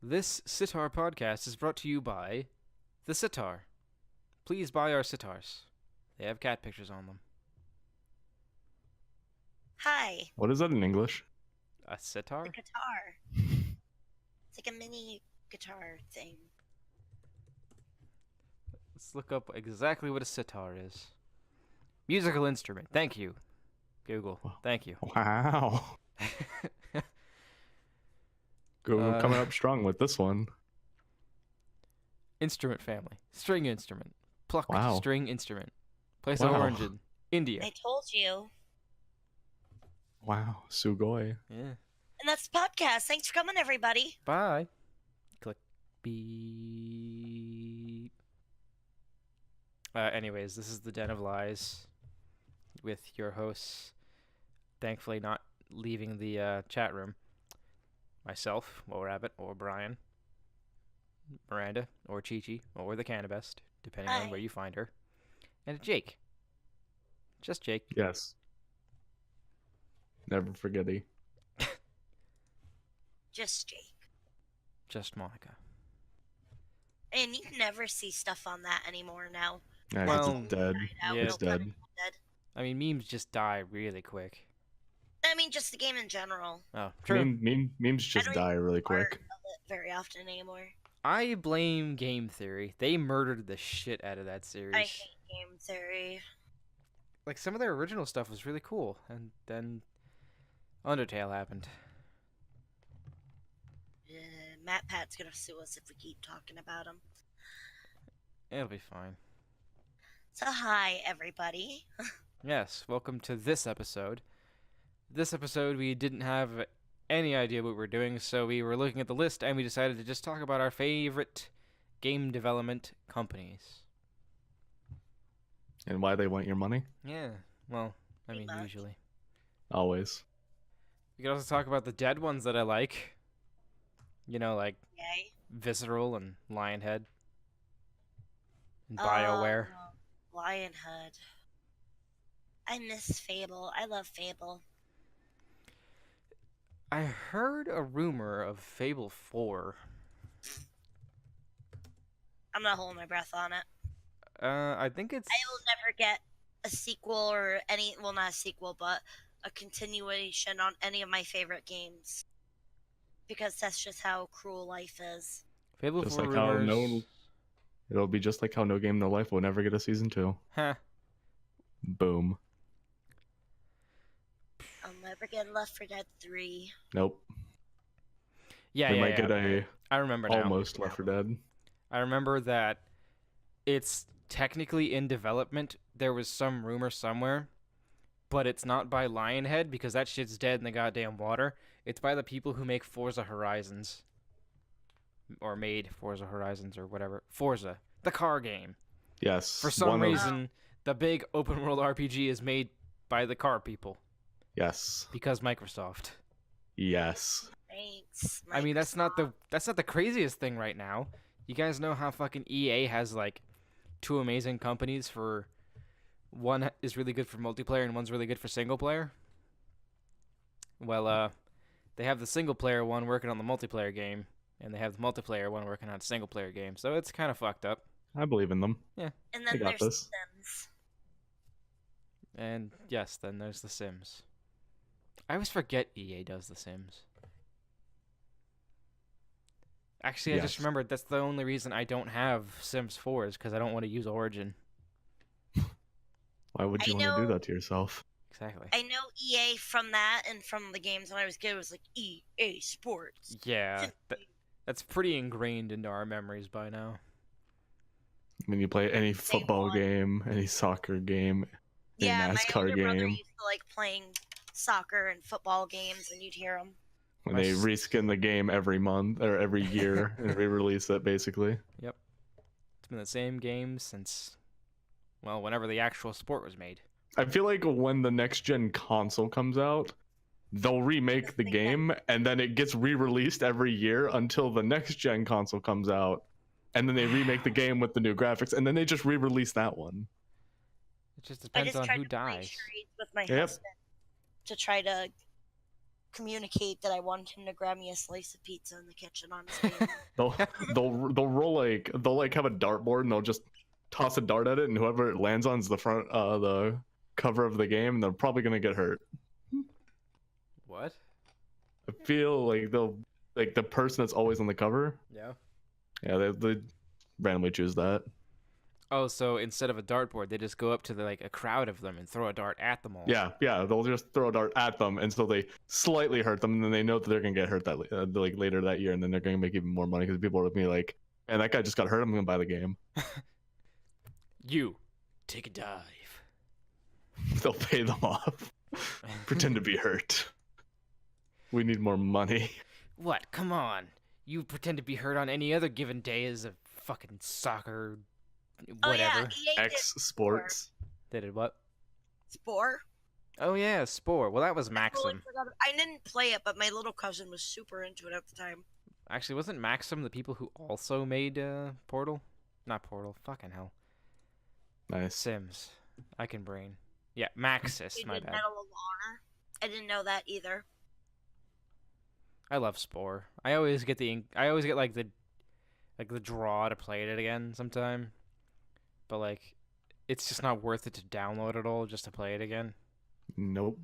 This Sitar podcast is brought to you by the Sitar. Please buy our Sitars. They have cat pictures on them. Hi. What is that in English? A sitar? The guitar. It's like a mini guitar thing. Let's look up exactly what a sitar is. Musical instrument. Thank you, Google. Thank you. Wow. Google coming up strong with this one. Instrument family. String instrument. Plucked Wow. string instrument. Place of Wow. origin. India. I told you. Wow. Sugoi. Yeah. And that's the podcast. Thanks for coming, everybody. Bye. Click. Beep. Anyways, this is the Den of Lies with your hosts, thankfully not leaving the chat room. Myself, or Rabbit, or Brian, Miranda, or Chi-Chi, or the Cannabist, depending on where you find her. And Jake. Just Jake. Yes. Never forgetty. Just Jake. Just Monica. And you can never see stuff on that anymore now. Yeah, Well, it's dead. yeah. It's dead. I mean, memes just die really quick. I mean, just the game in general. Oh, true. Memes just I don't die even really part quick. of it very often anymore. I blame game theory. They murdered the shit out of that series. I hate game theory. Like, some of their original stuff was really cool, and then Undertale happened. Matt Pat's gonna sue us if we keep talking about him. It'll be fine. So hi, everybody. Yes, welcome to this episode. This episode, we didn't have any idea what we were doing, so we were looking at the list, and we decided to just talk about our favorite game development companies. And why they want your money? Yeah, well, I mean, Pretty much. usually. Always. We could also talk about the dead ones that I like. You know, like Yay. Visceral and Lionhead. And BioWare. Lionhead. I miss Fable. I love Fable. I heard a rumor of Fable 4. I'm not holding my breath on it. I think it's... I will never get a sequel or any, well, not a sequel, but a continuation on any of my favorite games. Because that's just how cruel life is. Fable Just 4 like how rumors... It'll be just like how No Game No Life will never get a season 2. Huh. Boom. I'll never get Left 4 Dead 3. Nope. Yeah, They yeah, might yeah. get a I remember now. almost Left 4 Dead. I remember that it's technically in development. There was some rumor somewhere, but it's not by Lionhead because that shit's dead in the goddamn water. It's by the people who make Forza Horizons. Or made Forza Horizons or whatever. Forza, the car game. Yes. For some one of- reason, the big open world RPG is made by the car people Yes. because Microsoft. Yes. Thanks. I mean, that's not Microsoft. the craziest thing right now. You guys know how fucking EA has like two amazing companies for one is really good for multiplayer and one's really good for single player? Well, they have the single player one working on the multiplayer game, and they have the multiplayer one working on a single player game. So it's kind of fucked up. I believe in them. And They then got there's this. Sims. And yes, then there's The Sims. I always forget EA does The Sims. Actually, I just Yes. remembered that's the only reason I don't have Sims 4 is because I don't want to use Origin. Why would I you want to do know- that to yourself? Exactly. I know EA from that and from the games when I was kid. It was like EA Sports. Yeah, that's pretty ingrained into our memories by now. When you play any football one. game, any soccer game, any Yeah, my NASCAR older brother game, used to like playing soccer and football games, and you'd hear them. when they reskin the game every month or every year and re-release it, basically. Yep. It's been the same game since, well, whenever the actual sport was made. I feel like when the next gen console comes out, they'll remake the game and then it gets re-released every year until the next gen console comes out, and then they remake the game with the new graphics, and then they just re-release that one. It just I depends just on tried who to play dies. charades with my Yep. husband to try to communicate that I want him to grab me a slice of pizza in the kitchen on his game. They'll roll they'll have a dartboard and they'll just toss a dart at it, and whoever it lands on is the front the cover of the game, and they're probably gonna get hurt. What? I feel like they'll the person that's always on the cover. Yeah. Yeah, they randomly choose that. Oh, so instead of a dartboard, they just go up to a crowd of them and throw a dart at them all. Yeah, they'll just throw a dart at them, and so they slightly hurt them, and then they know that they're gonna get hurt that later that year, and then they're gonna make even more money because people are gonna be like, "And that guy just got hurt. I'm gonna buy the game." You take a dive. They'll pay them off. Pretend to be hurt. We need more money. What? Come on. You pretend to be hurt on any other given day as a fucking soccer whatever. Oh, yeah, EA X Sports. They did what? Spore. Oh yeah, Spore. Well, that was Maxim. I didn't play it, but my little cousin was super into it at the time. Actually, wasn't Maxim the people who also made Portal? Not Portal. Fucking hell. Nice. Sims. I can brain. Yeah, Maxis. They My did bad. Medal of Honor. I didn't know that either. I love Spore. I always get the draw to play it again sometime. But it's just not worth it to download it all just to play it again. Nope.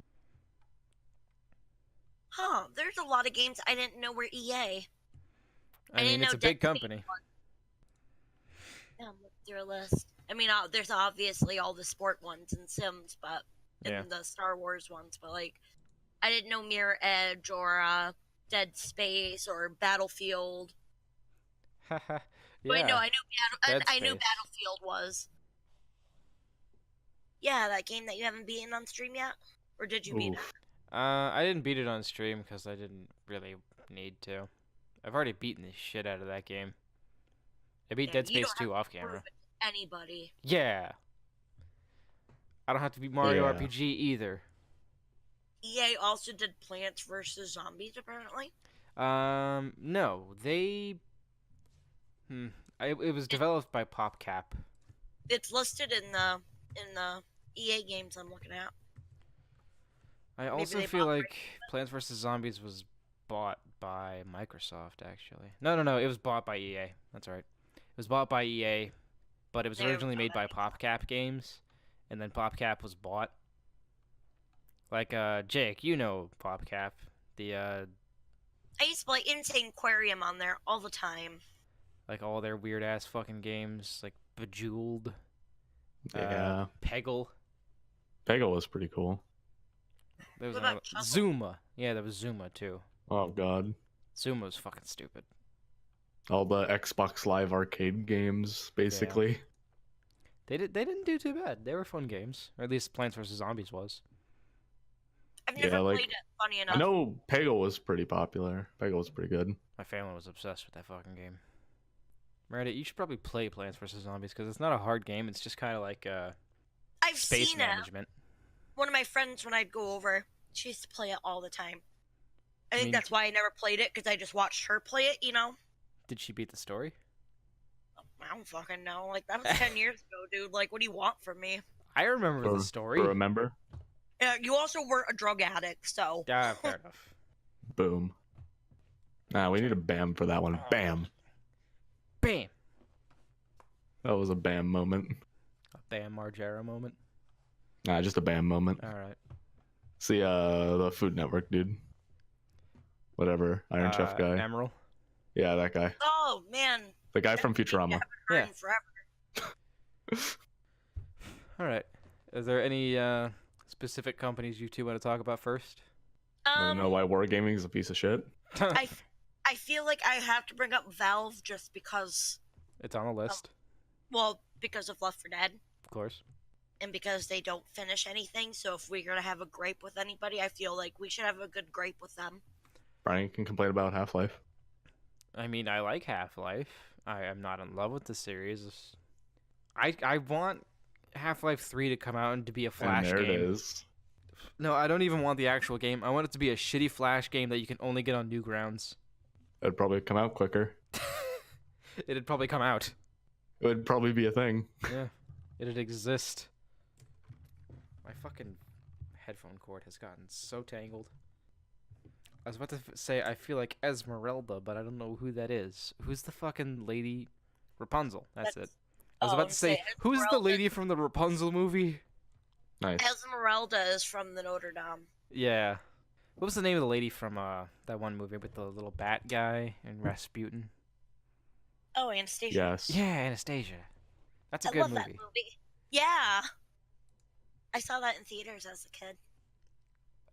Huh, there's a lot of games I didn't know were EA. I mean, it's a big company. Yeah, look through a list. I mean, there's obviously all the sport ones and Sims, but and the Star Wars ones, but I didn't know Mirror Edge or Dead Space or Battlefield. Yeah. Wait, no, I knew Dead I knew Space. Battlefield was. Yeah, that game that you haven't beaten on stream yet, or did you beat it? I didn't beat it on stream because I didn't really need to. I've already beaten the shit out of that game. I beat Dead You Space don't 2 have off to prove camera. it to anybody. Yeah. I don't have to beat Mario Yeah. RPG either. EA also did Plants vs Zombies, apparently. No, they. It was developed by PopCap. It's listed in the EA games I'm looking at. I also they feel bought like Plants vs Zombies was bought by Microsoft. Actually, no, it was bought by EA. That's right. It was bought by EA, but it was They were originally made by bought PopCap Games, and then PopCap was bought. Jake, you know PopCap, the I used to play Insane Aquarium on there all the time. all their weird ass fucking games, like Bejeweled, Yeah. Peggle. Peggle was pretty cool. There was What about another Chuckle? Zuma. Yeah, there was Zuma too. Oh god. Zuma was fucking stupid. All the Xbox Live Arcade games, basically. They didn't do too bad. They were fun games, or at least Plants vs Zombies was. I've never Yeah, played it, funny enough. I know Peggle was pretty popular. Peggle was pretty good. My family was obsessed with that fucking game. Meredith, you should probably play Plants vs Zombies because it's not a hard game. It's just kind of like I've space seen it. management. One of my friends, when I'd go over, she used to play it all the time. I think mean- that's why I never played it, because I just watched her play it, you know? Did she beat the story? I don't fucking know. That was 10 years ago, dude. What do you want from me? I remember the story. Remember? You also weren't a drug addict, so. Yeah, fair enough. Boom. Nah, we need a BAM for that one. BAM. Bam. That was a BAM moment. A Bam Margera moment. Nah, just a BAM moment. All right. See, the Food Network dude. Whatever. Iron Chef guy. Emerald. Yeah, that guy. Oh, man. The guy from Futurama. Heard Yeah. him forever. All right. Is there any specific companies you two want to talk about first? I don't know why wargaming is a piece of shit. I feel like I have to bring up Valve just because, It's on the list, because of Left 4 Dead. of course. And because they don't finish anything, so if we're gonna have a gripe with anybody, I feel like we should have a good gripe with them. Brian can complain about Half-Life. I mean, I like Half-Life. I am not in love with the series. I want Half-Life 3 to come out and to be a Flash And there game. it is. No, I don't even want the actual game. I want it to be a shitty Flash game that you can only get on Newgrounds. It'd probably come out quicker. It'd probably come out. It would probably be a thing. Yeah, it'd exist. My fucking headphone cord has gotten so tangled. I was about to say I feel like Esmeralda, but I don't know who that is. Who's the fucking lady? Rapunzel. That's it. I was about to say, who's the lady from the Rapunzel movie? Nice. Esmeralda is from the Notre Dame. Yeah. What was the name of the lady from that one movie with the little bat guy and Rasputin? Oh, Anastasia. Yes. Yeah, Anastasia. That's a good love movie. that movie. Yeah. I saw that in theaters as a kid.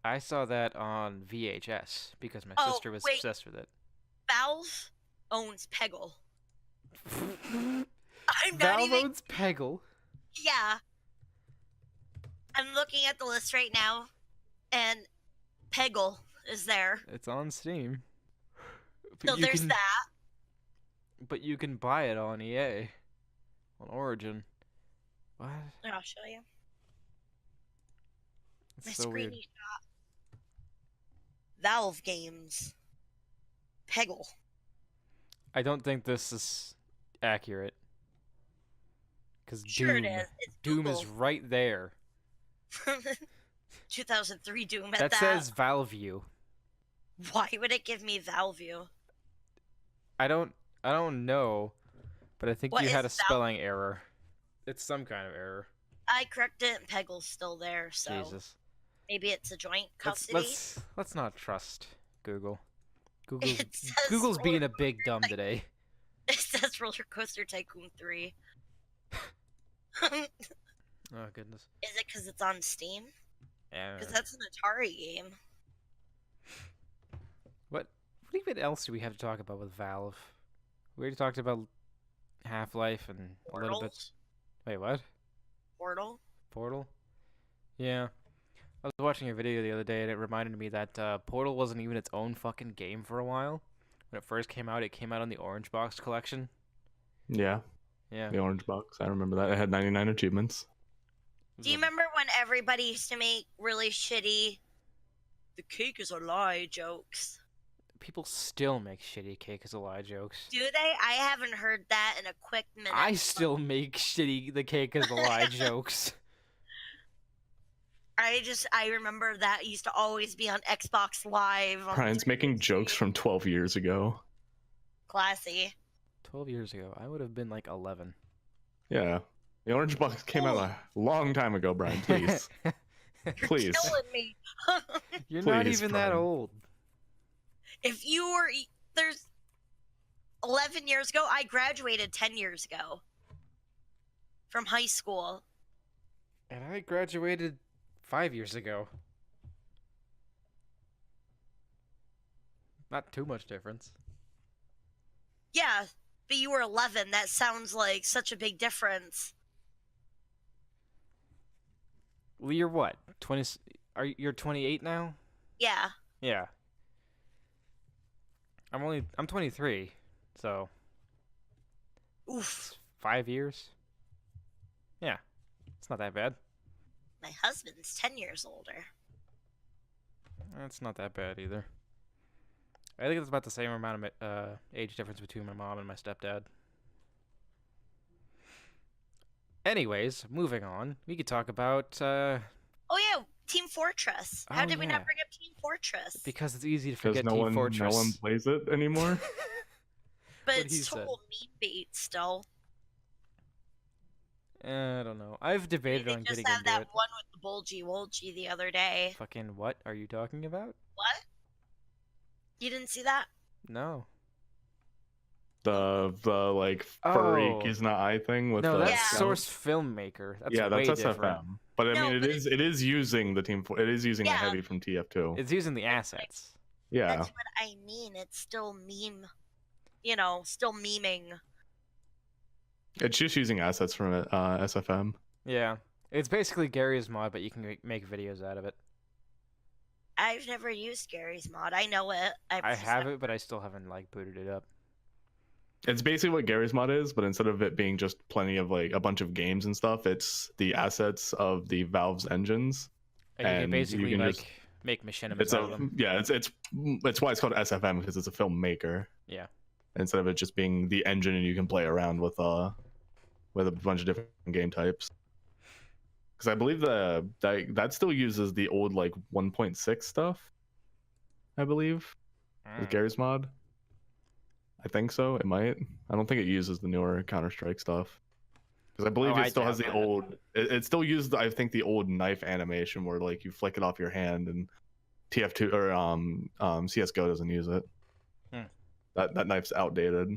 I saw that on VHS because my sister was obsessed with it. Valve owns Peggle. Valve owns Peggle? Yeah. I'm looking at the list right now, and Peggle is there. It's on Steam. So there's that. But you can buy it on EA. On Origin. What? I'll show you. It's so weird. Valve Games. Peggle. I don't think this is accurate. Because sure it is. It's Doom is right there. 2003 Doom at that says Valveview. Why would it give me Valveview? I don't know, but I think you had a spelling error. It's some kind of error. I corrected it and Peggle's still there, so Jesus. Maybe it's a joint custody. Let's not trust Google. Google's being a big dumb today. It says Roller Coaster Tycoon 3. Oh goodness. Is it because it's on Steam? Yeah. Because that's an Atari game. What even else do we have to talk about with Valve? We already talked about Half-Life and a little bit. Wait, what? Portal? Yeah. I was watching a video the other day and it reminded me that Portal wasn't even its own fucking game for a while. When it first came out on the Orange Box collection. Yeah. Yeah. The Orange Box. I remember that. It had 99 achievements. Do you remember when everybody used to make really shitty "the cake is a lie" jokes? People still make shitty "cake is a lie" jokes. Do they? I haven't heard that in a quick minute. I still make shitty "the cake is a lie" jokes. I remember that used to always be on Xbox Live. Brian's making jokes from 12 years ago. Classy. 12 years ago. I would have been like 11. Yeah. The Orange Box came out a long time ago, Brian. Please. Please. You're killing me. You're not even that old. If you were... There's 11 years ago. I graduated 10 years ago. From high school. And I graduated 5 years ago. Not too much difference. Yeah, but you were 11. That sounds like such a big difference. Well, you're what? 20? You're 28 now? Yeah. Yeah. I'm 23, so. Oof. 5 years? Yeah. It's not that bad. My husband's 10 years older. That's not that bad either. I think it's about the same amount of age difference between my mom and my stepdad. Anyways, moving on. We could talk about... Oh yeah, Team Fortress. How did we not bring up Team Fortress? Because it's easy to forget Team Fortress. No one plays it anymore. But it's total meat bait still. I don't know. I've debated on getting into it. They just have that one with the bulgy wolgy the other day. Fucking what are you talking about? What? You didn't see that? No. The like furry Gizna thing with that's Source Filmmaker. That's that's SFM. Different. But I mean, it is using the team. It is using a heavy from TF2. It's using the assets. Yeah. That's what I mean. It's still meme. You know, still memeing. It's just using assets from SFM. Yeah, it's basically Gary's mod, but you can make videos out of it. I've never used Gary's mod. I know it. I have it, but I still haven't booted it up. It's basically what Gary's mod is, but instead of it being just plenty of a bunch of games and stuff, it's the assets of the Valve's engines. And you can basically make machinimas out of them. Yeah, it's why it's called SFM, because it's a filmmaker. Yeah. Instead of it just being the engine and you can play around with a bunch of different game types. Because I believe that still uses the old 1.6 stuff. I believe. Is Gary's mod? I think so. It might. I don't think it uses the newer Counter-Strike stuff. Because I believe it still has the old. It still uses, I think, the old knife animation where like you flick it off your hand, and TF2 or CS:GO doesn't use it. That knife's outdated.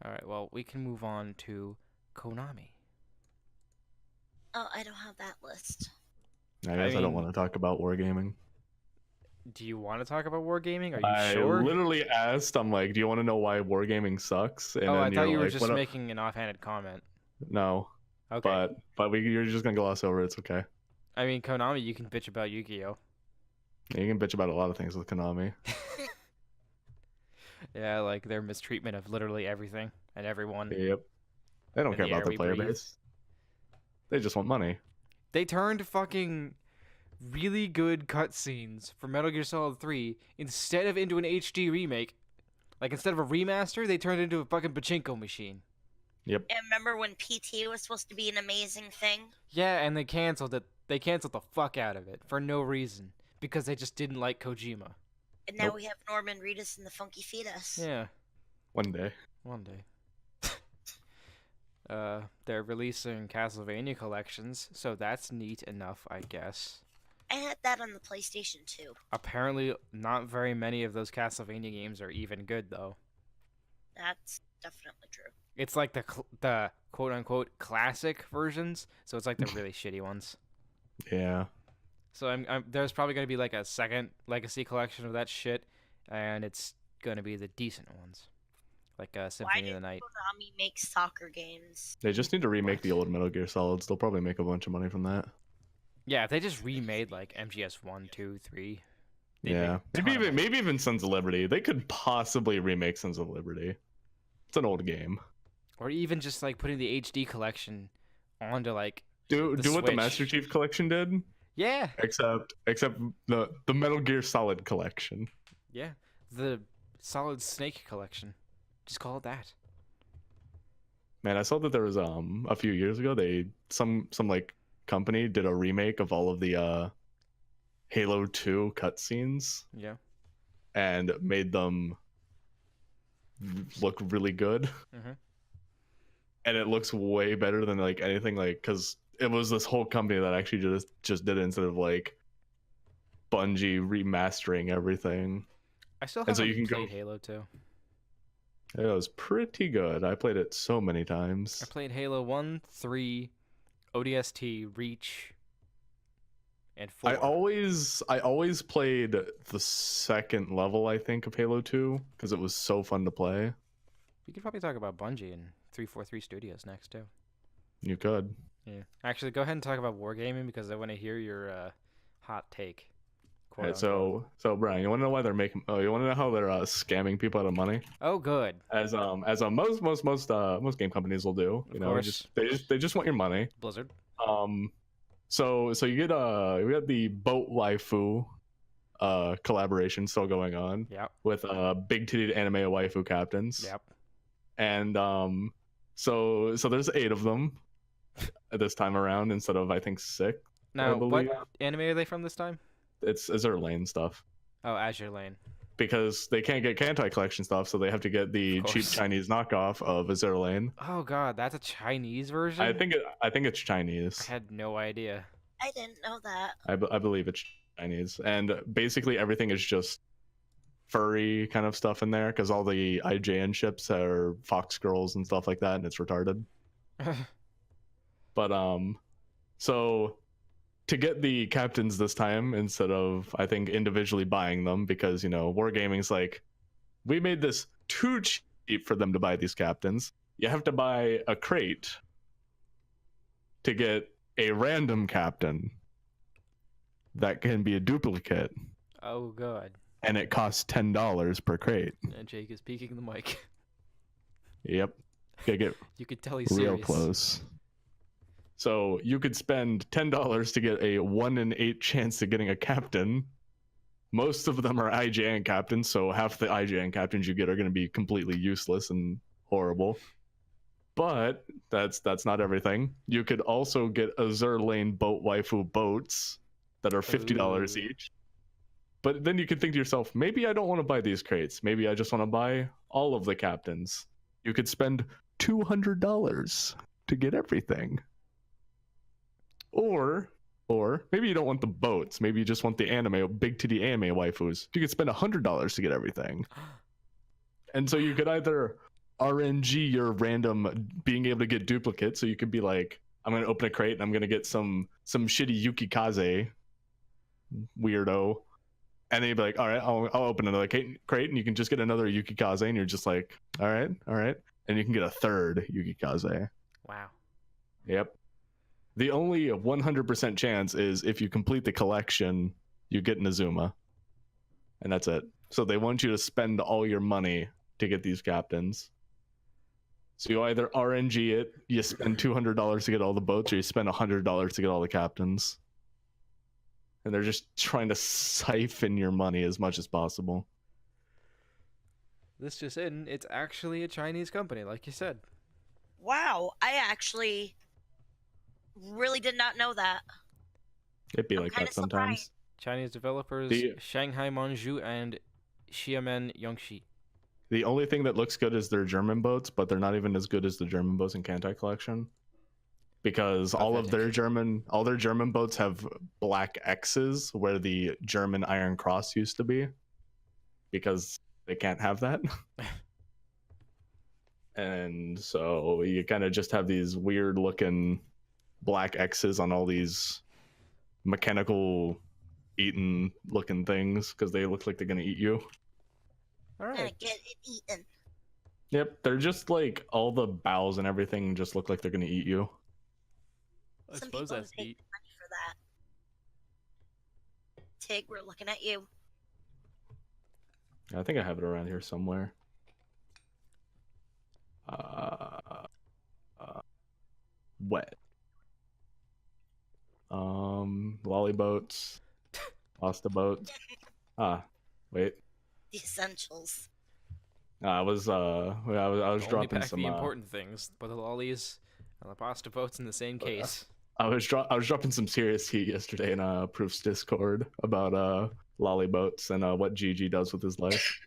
All right. Well, we can move on to Konami. Oh, I don't have that list. I guess I don't want to talk about wargaming. Do you want to talk about wargaming? Are you sure? I literally asked, I'm like, do you want to know why wargaming sucks? And I then thought you were like, just making an offhanded comment. No. Okay. But you're just gonna gloss over it. It's okay. I mean, Konami, you can bitch about Yu-Gi-Oh. Yeah, you can bitch about a lot of things with Konami. Yeah, like their mistreatment of literally everything and everyone. Yep. They don't care about their player base. They just want money. They turned fucking really good cutscenes for Metal Gear Solid 3 instead of into an HD remake. Like, instead of a remaster, they turned it into a fucking pachinko machine. Yep. And remember when PT was supposed to be an amazing thing? Yeah, and they canceled it. They canceled the fuck out of it for no reason. Because they just didn't like Kojima. And now we have Norman Reedus and the Funky Fetus. Yeah. One day. They're releasing Castlevania collections, so that's neat enough, I guess. I had that on the PlayStation 2. Apparently, not very many of those Castlevania games are even good, though. That's definitely true. It's like the quote-unquote classic versions, so it's like the really shitty ones. Yeah. So there's probably going to be like a second Legacy collection of that shit, and it's going to be the decent ones. Like Symphony of the Night. Why did Konami make soccer games? They just need to remake the old Metal Gear Solids. They'll probably make a bunch of money from that. Yeah, if they just remade like MGS 1, 2, 3. Yeah. Maybe even Sons of Liberty. They could possibly remake Sons of Liberty. It's an old game. Or even just like putting the HD collection onto like do what the Master Chief collection did. Yeah. Except the Metal Gear Solid collection. Yeah. The Solid Snake collection. Just call it that. Man, I saw that there was a few years ago some like company did a remake of all of the Halo 2 cutscenes. Yeah. And made them look really good. Mm-hmm. And it looks way better than like anything, like, because it was this whole company that actually just did it instead of like Bungie remastering everything. I still haven't played Halo 2. It was pretty good. I played it so many times. I played Halo 1, 3, ODST, Reach, and 4. I always played the second level, I think, of Halo 2 because it was so fun to play. You could probably talk about Bungie and 343 Studios next too. You could. Yeah. Actually, go ahead and talk about wargaming because I want to hear your hot take. Right, so Brian, you want to know why they're making? Oh, you want to know how they're scamming people out of money? Oh, good. As most game companies will do. You know, they just want your money. Blizzard. So you get we got the boat waifu collaboration still going on. Yep. With big titted anime waifu captains. Yep. And so there's 8 of them this time around instead of I think 6. Now, what anime are they from this time? It's Azure Lane stuff. Oh, Azure Lane. Because they can't get Kantai collection stuff, so they have to get the cheap Chinese knockoff of Azure Lane. Oh god, that's a Chinese version? I think it's Chinese. I had no idea. I didn't know that. I believe it's Chinese. And basically everything is just furry kind of stuff in there, because all the IJN ships are fox girls and stuff like that, and it's retarded. But so to get the captains this time, instead of I think individually buying them, because you know wargaming's like, we made this too cheap for them to buy these captains. You have to buy a crate to get a random captain that can be a duplicate. Oh god. And it costs $10 per crate. And Jake is peeking the mic. Yep. You could tell he's real serious. Close. So you could spend $10 to get a 1 in 8 chance of getting a captain. Most of them are IJN captains, so half the IJN captains you get are going to be completely useless and horrible. But that's not everything. You could also get Azure Lane boat waifu boats that are $50 each. But then you could think to yourself, maybe I don't want to buy these crates. Maybe I just want to buy all of the captains. You could spend $200 to get everything. Or maybe you don't want the boats. Maybe you just want the big titty anime waifus. You could spend $100 to get everything. And so you could either RNG your random being able to get duplicates. So you could be like, I'm going to open a crate and I'm going to get some shitty Yukikaze weirdo. And then you'd be like, all right, I'll open another crate and you can just get another Yukikaze. And you're just like, all right. And you can get a third Yukikaze. Wow. Yep. The only 100% chance is if you complete the collection, you get Nazuma. And that's it. So they want you to spend all your money to get these captains. So you either RNG it, you spend $200 to get all the boats, or you spend $100 to get all the captains. And they're just trying to siphon your money as much as possible. This just in, it's actually a Chinese company, like you said. Wow, I actually really did not know that. It'd be like that sometimes. Surprised. Chinese developers, Shanghai Manju and Xiamen Yongxi. The only thing that looks good is their German boats, but they're not even as good as the German boats in Kantai Collection. Because all their German boats have black X's where the German Iron Cross used to be. Because they can't have that. And so you kind of just have these weird looking black X's on all these mechanical eaten looking things because they look like they're gonna eat you. All right. Gonna get it eaten. Yep, they're just like all the bows and everything just look like they're gonna eat you. I Some suppose people that's pay neat. money for that. Tig, we're looking at you. I think I have it around here somewhere. Wet. Lolly boats, pasta boats. Wait. The essentials. I was dropping some. The important things, but the lollies and the pasta boats in the same case. I was dropping some serious heat yesterday in Proof's Discord about lolly boats and what GG does with his life.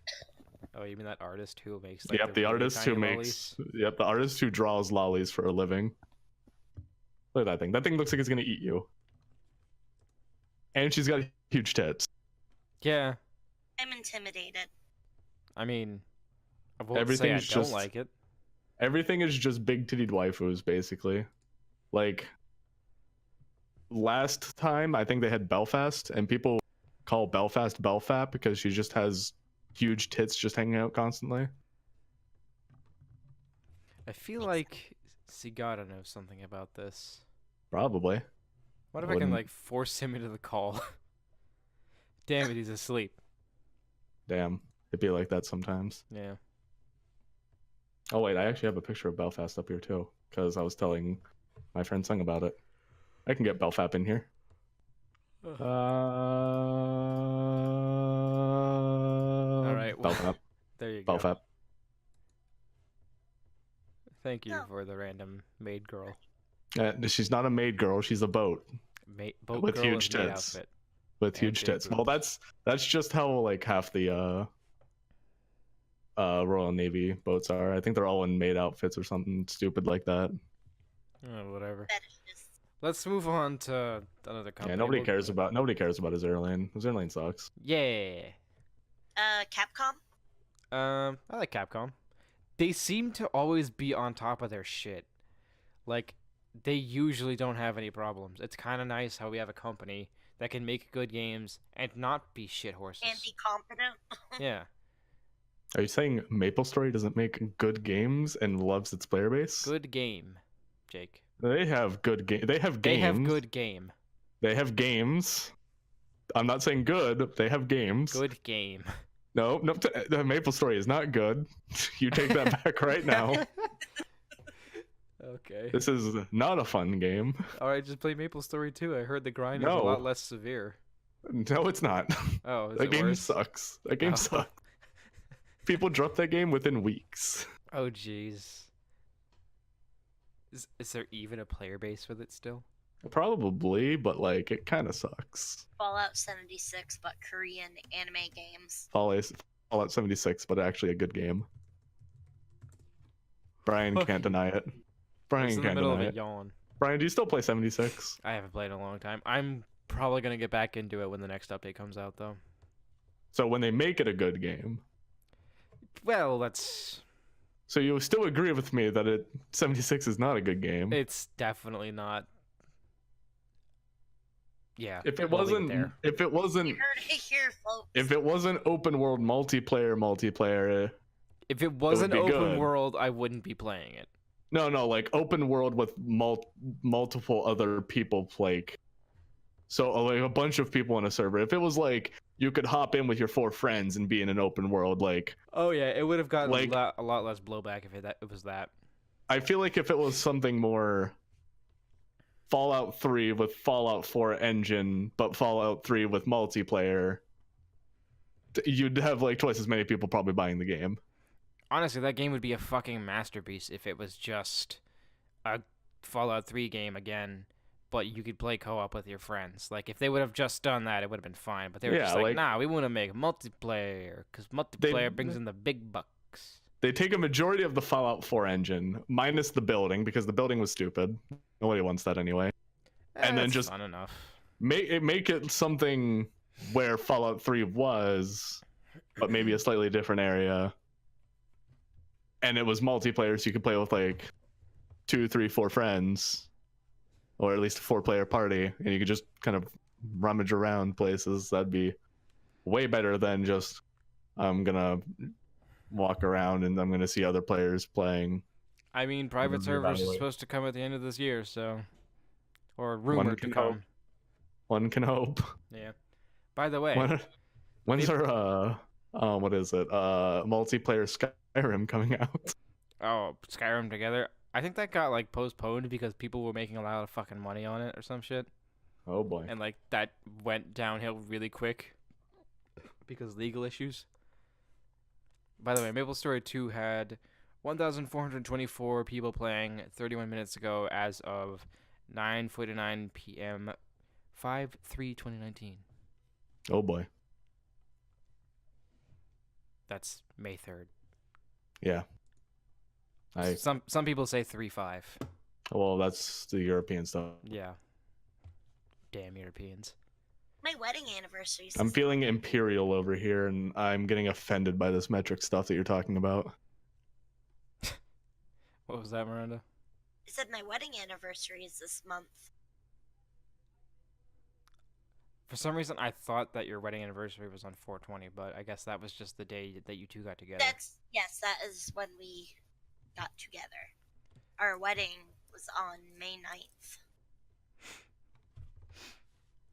Oh, you mean that artist who makes like Yep, the really artist who tiny makes lollies? Yep, the artist who draws lollies for a living. Look at that thing. That thing looks like it's gonna eat you. And she's got huge tits. Yeah. I'm intimidated. I mean, I won't Everything say is I don't just- like it. Everything is just big tittied waifus, basically. Like last time, I think they had Belfast, and people call Belfast Belfap because she just has huge tits just hanging out constantly. I feel like Sigata knows something about this. Probably. What if I can like force him into the call? Damn it, he's asleep. Damn, it'd be like that sometimes. Yeah. Oh wait, I actually have a picture of Belfast up here too, because I was telling my friend Sung about it. I can get Belfap in here. All right, Belfap. There you go. Belfap. Thank you No. for the random maid girl. She's not a maid girl. She's a boat Boat with girl huge in maid tits. outfit. With And huge big tits. Well, boobs. that's just how like half the Royal Navy boats are. I think they're all in maid outfits or something stupid like that. Oh, whatever. Fetishes. Let's move on to another company. Yeah, nobody cares about Azerlane. Azerlane sucks. Yeah. Capcom? I like Capcom. They seem to always be on top of their shit. Like, they usually don't have any problems. It's kind of nice how we have a company that can make good games and not be shit horses. And be competent? Yeah. Are you saying MapleStory doesn't make good games and loves its player base? Good game, Jake. They have good game. They have games. They have good game. They have games. I'm not saying good. They have games. Good game. No, the MapleStory is not good. You take that back right now. Okay. This is not a fun game. Alright, just play MapleStory 2. I heard the grind is a No. lot less severe. No, it's not. Oh, is That it game worse? sucks. That game Oh. sucks. People drop that game within weeks. Oh, jeez. Is there even a player base with it still? Probably, but like it kind of sucks. Fallout 76, but Korean anime games. Fallout 76, but actually a good game. Brian can't deny it. It's Brian in the can't middle deny of a it. yawn. Brian, do you still play 76? I haven't played in a long time. I'm probably gonna get back into it when the next update comes out, though. So when they make it a good game, Well, that's so you still agree with me that 76 is not a good game. it's definitely not. Yeah. If it we'll leave wasn't, there. if it wasn't, You heard it here, folks. if it wasn't open world multiplayer, If it wasn't be open good. world, I wouldn't be playing it. no, like open world with multiple other people, like, so like a bunch of people on a server. If it was like you could hop in with your 4 friends and be in an open world, like, Oh yeah, it would have gotten Like- a lot less blowback if it was that. I feel like if it was something more Fallout 3 with Fallout 4 engine, but Fallout 3 with multiplayer, you'd have like twice as many people probably buying the game. Honestly, that game would be a fucking masterpiece if it was just a Fallout 3 game again, but you could play co-op with your friends. Like, if they would have just done that, it would have been fine. But they were Yeah, just like, like- nah, we want to make multiplayer, because multiplayer brings in the big bucks. They take a majority of the Fallout 4 engine, minus the building, because the building was stupid. Nobody wants that anyway. And then That's just- fun enough. Make it something where Fallout 3 was, but maybe a slightly different area. And it was multiplayer, so you could play with like 2, 3, 4 friends, or at least a 4-player party, and you could just kind of rummage around places. That'd be way better than just I'm gonna walk around and I'm gonna see other players playing. I mean, private Then servers is evaluate. supposed to come at the end of this year, so... Or One rumored to can come. hope. One can hope. Yeah. By the way, When's our what is it? Multiplayer Skyrim coming out? oh, Skyrim together. I think that got, like, postponed because people were making a lot of fucking money on it or some shit. Oh boy. And, like, that went downhill really quick because legal issues. By the way, MapleStory 2 had 1,424 people playing 31 minutes ago as of 9:49 p.m. 5/3/2019. Oh boy. That's May 3rd. Yeah. Some people say 3/5. Well, that's the European stuff. Yeah. Damn Europeans. My wedding anniversary. I'm feeling imperial over here, and I'm getting offended by this metric stuff that you're talking about. What was that, Miranda? I said my wedding anniversary is this month. For some reason, I thought that your wedding anniversary was on 4/20, but I guess that was just the day that you two got together. Yes, that is when we got together. Our wedding was on May 9th.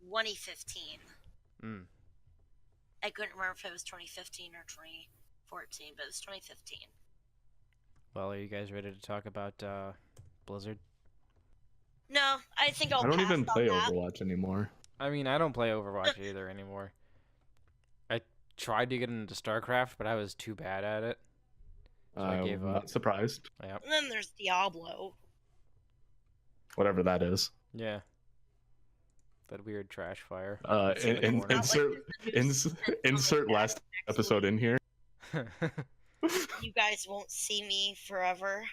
2015. Mm. I couldn't remember if it was 2015 or 2014, but it was 2015. Well, are you guys ready to talk about Blizzard? No, I think I'll I don't pass even on play that. Overwatch anymore. I mean, I don't play Overwatch either anymore. I tried to get into StarCraft, but I was too bad at it. So I gave I'm up. not surprised. Yeah. And then there's Diablo. Whatever that is. Yeah. That weird trash fire. In, corner. insert last episode in here. You guys won't see me forever.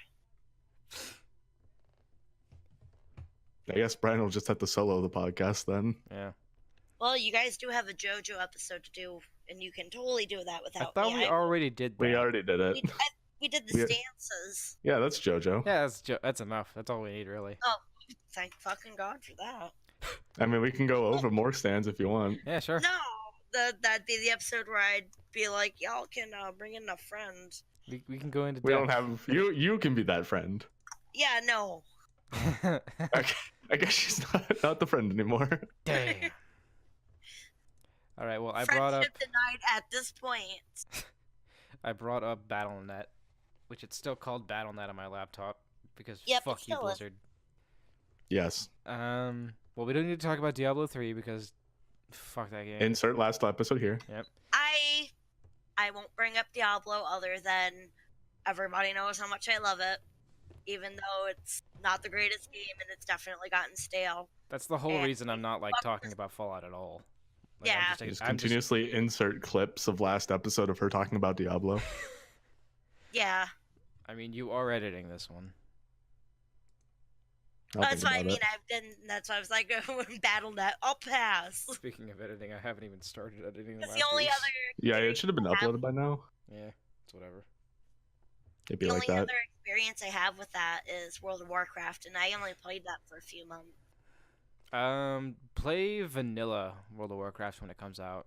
I guess Brian will just have to solo the podcast then. Yeah. Well, you guys do have a JoJo episode to do, and you can totally do that I without thought me. we already did that. We already did it. We did the We- stances. Yeah, that's JoJo. Yeah, that's enough. That's all we need, really. Thank fucking God for that. I mean, we can go over more stands if you want. Yeah, sure. No, that'd be the episode where I'd be like, y'all can bring in a friend. We can go into We don't depth. have you. You can be that friend. Yeah, no. Okay. I guess she's not the friend anymore. Damn. All right. Well, I brought up Friendship denied at this point. Battle.net, which it's still called Battle.net on my laptop because Yep, fuck it you, still is. Blizzard. Yes. Well, we don't need to talk about Diablo 3 because fuck that game. Insert last episode here. I won't bring up Diablo other than everybody knows how much I love it. even though it's not the greatest game and it's definitely gotten stale. That's the whole And reason I'm not like fuck talking this- about Fallout at all. Like, Yeah. Just continuously insert clips of last episode of her talking about Diablo. Yeah. I mean, you are editing this one. That's what I mean. That's why I was like, BattleNet, I'll pass. Speaking of editing, I haven't even started editing Because last the only week's. other Yeah, it should have been uploaded by now. Yeah, it's whatever. It'd be the like only that. other experience I have with that is World of Warcraft, and I only played that for a few months. Play vanilla World of Warcraft when it comes out.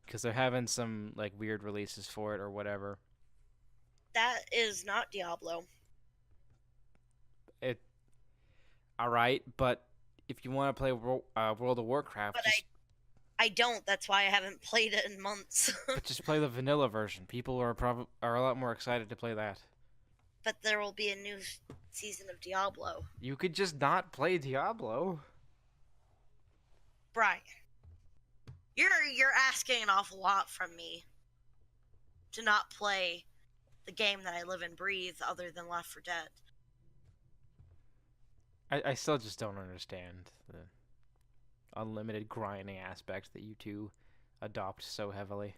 Because they're having some, like, weird releases for it or whatever. That is not Diablo. Alright, but if you want to play World of Warcraft, But I don't. That's why I haven't played it in months. but just play the vanilla version. People are a lot more excited to play that. But there will be a new season of Diablo. You could just not play Diablo. Brian, you're asking an awful lot from me to not play the game that I live and breathe other than Left 4 Dead. I still just don't understand the unlimited grinding aspect that you two adopt so heavily.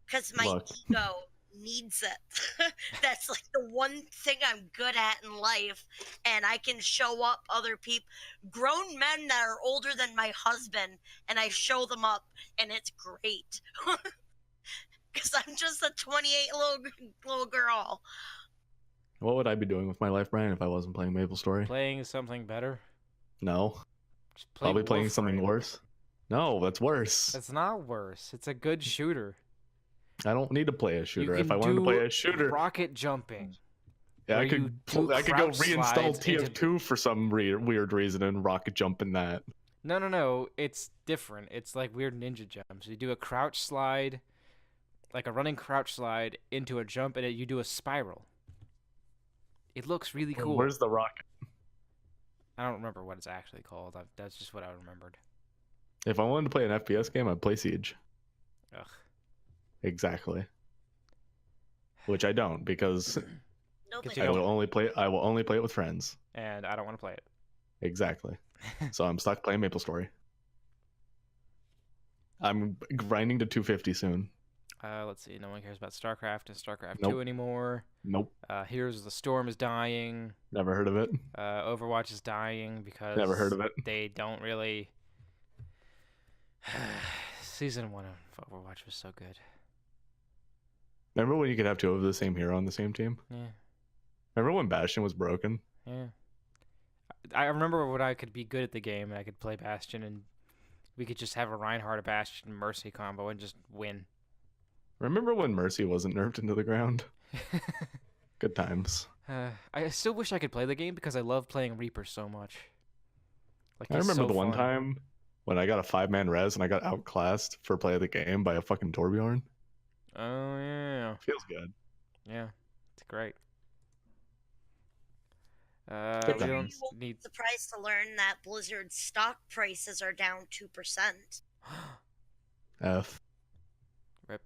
Because my ego needs it. That's like the one thing I'm good at in life, and I can show up other people, grown men that are older than my husband, and I show them up, and it's great. Because I'm just a 28 little girl. What would I be doing with my life, Brian, if I wasn't playing MapleStory? Playing something better? No. Just play Probably playing Warframe. something worse. No, that's worse. That's not worse. It's a good shooter. I don't need to play a shooter. You If I can wanted to play do a shooter, rocket jumping. yeah, where I could you do go crouch reinstall slides TF2 for some weird reason and rocket jump in that. No. It's different. It's like weird ninja jumps. You do a crouch slide, like a running crouch slide into a jump, and you do a spiral. It looks really cool. Where's the rocket? I don't remember what it's actually called. That's just what I remembered. If I wanted to play an FPS game, I'd play Siege. Ugh. Exactly. Which I don't, because Nobody. I will only play it with friends. And I don't want to play it. Exactly. So I'm stuck playing MapleStory. I'm grinding to 250 soon. Let's see. No one cares about StarCraft and StarCraft Nope. 2 anymore. Nope. Heroes of the Storm is dying. Never heard of it. Overwatch is dying because Never heard of it. they don't really. Season 1 of Overwatch was so good. Remember when you could have two of the same hero on the same team? Yeah. Remember when Bastion was broken? Yeah. I remember when I could be good at the game and I could play Bastion and we could just have a Reinhardt, a Bastion, Mercy combo and just win. Remember when Mercy wasn't nerfed into the ground? Good times. I still wish I could play the game because I love playing Reaper so much. Like, I he's remember so the one fun. time when I got a 5-man res and I got outclassed for play of the game by a fucking Torbjorn. Oh, yeah. Feels good. Yeah. It's great. Good We times. don't You won't be need... surprised to learn that Blizzard's stock prices are down 2%. F. Rip.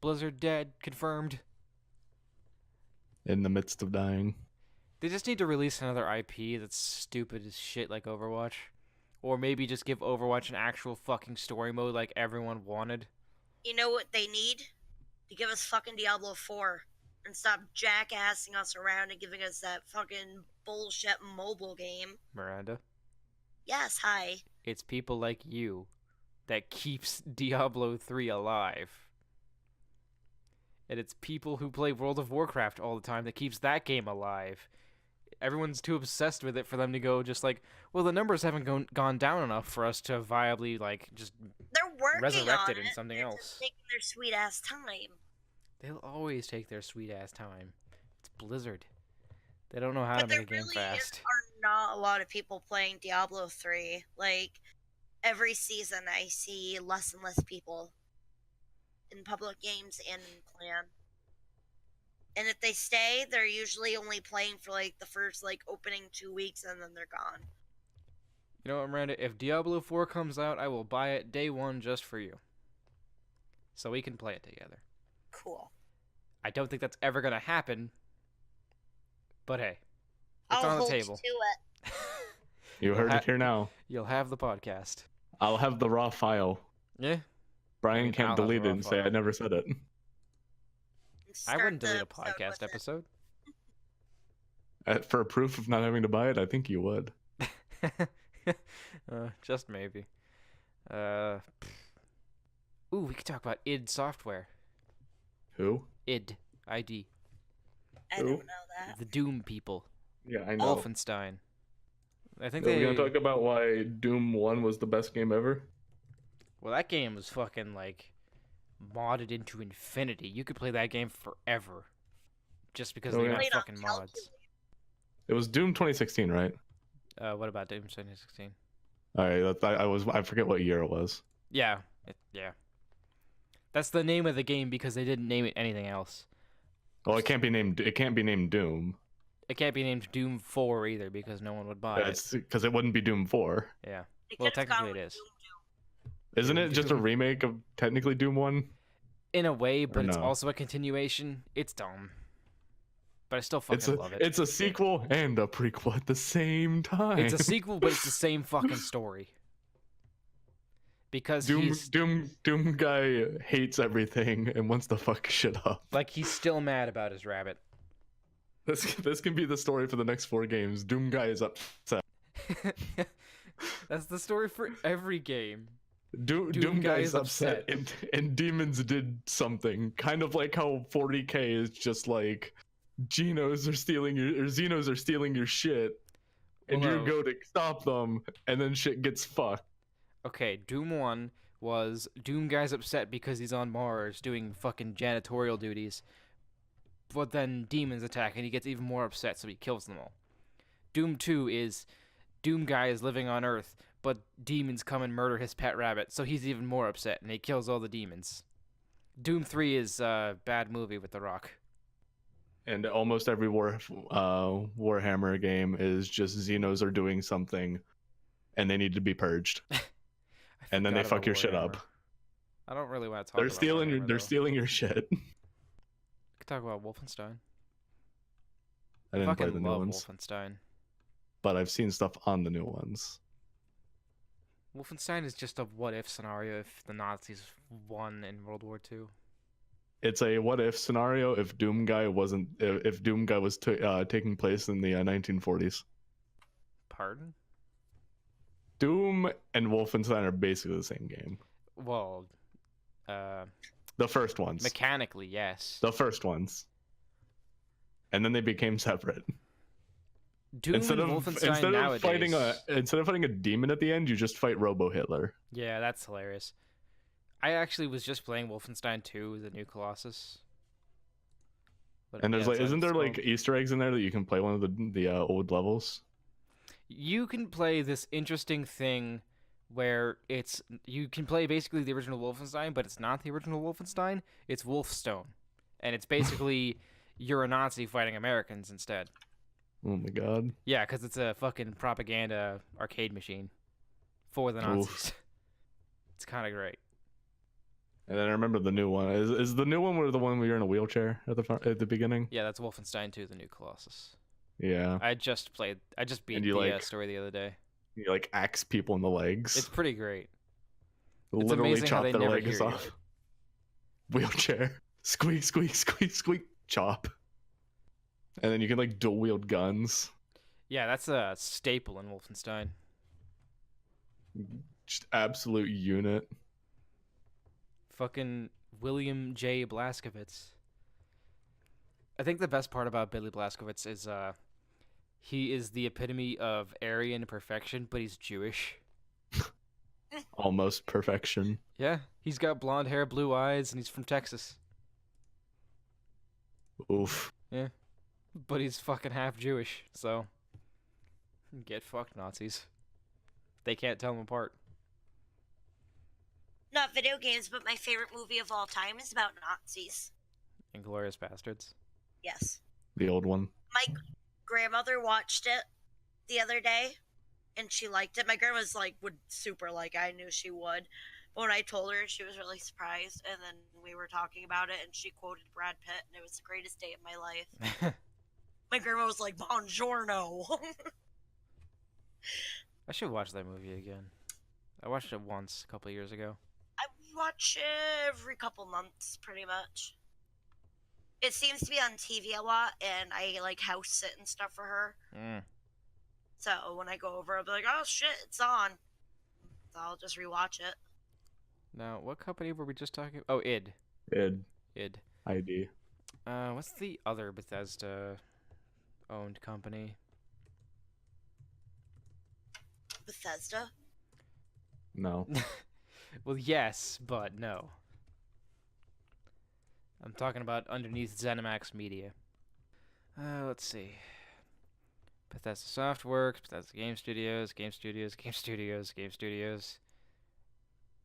Blizzard dead. Confirmed. In the midst of dying. They just need to release another IP that's stupid as shit like Overwatch. Or maybe just give Overwatch an actual fucking story mode like everyone wanted. You know what they need? To give us fucking Diablo 4 and stop jackassing us around and giving us that fucking bullshit mobile game. Miranda, Yes, hi. it's people like you that keeps Diablo 3 alive. And it's people who play World of Warcraft all the time that keeps that game alive. Everyone's too obsessed with it for them to go just like, well, the numbers haven't gone down enough for us to viably, like, just They're working resurrect on it in something They're else. just taking their sweet ass time. They'll always take their sweet-ass time. It's Blizzard. They don't know how But to there make a game really fast. are not a lot of people playing Diablo 3. Like, every season I see less and less people in public games and in clan. And if they stay, they're usually only playing for like the first like opening 2 weeks and then they're gone. You know what, Miranda? If Diablo 4 comes out, I will buy it day one just for you. So we can play it together. Cool. I don't think that's ever gonna happen. But hey, it's I'll on the hold table. to it. You heard it here now. You'll have the podcast. I'll have the raw file. Yeah. Brian I'll can't have the delete it raw and say I file. never said it. I wouldn't delete a Start the podcast with it. episode. For proof of not having to buy it, I think you would. Just maybe. Ooh, we could talk about id Software. Who? id. ID. I Who? don't know that. The Doom people. Yeah, I know. Wolfenstein. I think Are we they. gonna talk about why Doom 1 was the best game ever? Well, that game was fucking like modded into infinity. You could play that game forever, just because Oh, of the yeah. amount of Played on fucking mods. calculator. It was Doom 2016, right? What about Doom 2016? All right, I forget what year it was. Yeah, yeah. That's the name of the game because they didn't name it anything else. Well, it can't be named Doom. It can't be named Doom 4 either because no one would buy it. It's because it wouldn't be Doom 4. Yeah. They Well, could've gone technically it with is. Doom. Isn't Doom it just a 2. remake of technically Doom 1? In a way, but it's no? also a continuation. It's dumb. But I still fucking love it. It's a sequel and a prequel at the same time. It's a sequel, but it's the same fucking story. Because Doom guy hates everything and wants to fuck shit up. like he's still mad about his rabbit. This can be the story for the next 4 games. Doom guy is upset. That's the story for every game. Doom guy is upset and demons did something. Kind of like how 40K is just like Xenos are stealing your shit and Well, you no. go to stop them and then shit gets fucked. Okay, Doom 1 was Doom guy's upset because he's on Mars doing fucking janitorial duties. But then demons attack and he gets even more upset, so he kills them all. Doom 2 is Doom guy is living on Earth, but demons come and murder his pet rabbit, so he's even more upset and he kills all the demons. Doom 3 is a bad movie with The Rock. And almost every Warhammer game is just Xenos are doing something and they need to be purged. And then they fuck your shit up. I don't really want to talk They're about stealing Warhammer, they're though. stealing your shit. We could talk about Wolfenstein. I didn't play fucking the new love ones, Wolfenstein. but I've seen stuff on the new ones. Wolfenstein is just a what-if scenario if the Nazis won in World War II. It's a what if scenario if Doom guy was taking place in the 1940s. Pardon? Doom and Wolfenstein are basically the same game. Well, The first ones. mechanically, yes. The first ones. And then they became separate. Doom and Wolfenstein nowadays. Instead of fighting a demon at the end, you just fight Robo Hitler. Yeah, that's hilarious. I actually was just playing Wolfenstein 2, the new Colossus. But And there's yeah, that's what isn't it's there called. like Easter eggs in there that you can play one of the old levels? You can play this interesting thing where you can play basically the original Wolfenstein, but it's not the original Wolfenstein. It's Wolfstone, and it's basically you're a Nazi fighting Americans instead. Oh my god. Yeah, because it's a fucking propaganda arcade machine for the Nazis. It's kind of great. And then I remember the new one. Is the new one where you're in a wheelchair at the beginning? Yeah, that's Wolfenstein 2, the new Colossus. Yeah. I just beat And you, the like- story the other day. You like axe people in the legs. It's pretty great. Literally amazing how chop they their never legs hear you. off. Wheelchair. Squeak, squeak, squeak, squeak. Chop. And then you can like dual wield guns. Yeah, that's a staple in Wolfenstein. Just absolute unit. Fucking William J. Blazkowicz. I think the best part about Billy Blazkowicz is he is the epitome of Aryan perfection, but he's Jewish. Almost perfection. Yeah, he's got blonde hair, blue eyes, and he's from Texas. Oof. But he's fucking half Jewish, so get fucked, Nazis. They can't tell him apart. Not video games, but my favorite movie of all time is about Nazis. Inglourious Bastards. Yes. The old one. My grandmother watched it the other day, and she liked it. My grandma's like, would super like, I knew she would. When I told her, she was really surprised, and then we were talking about it, and she quoted Brad Pitt, and it was the greatest day of my life. My grandma was like, "Buongiorno." I should watch that movie again. I watched it once a couple of years ago. I watch it every couple months, pretty much. It seems to be on TV a lot, and I like house sit and stuff for her. So when I go over, I'll be like, "Oh shit, it's on." So I'll just rewatch it. Now, what company were we just talking? Oh, id. id. id. What's the other Bethesda owned company? Bethesda? No. Well, yes, but no. I'm talking about underneath ZeniMax Media. Let's see. Bethesda Softworks, Bethesda Game Studios.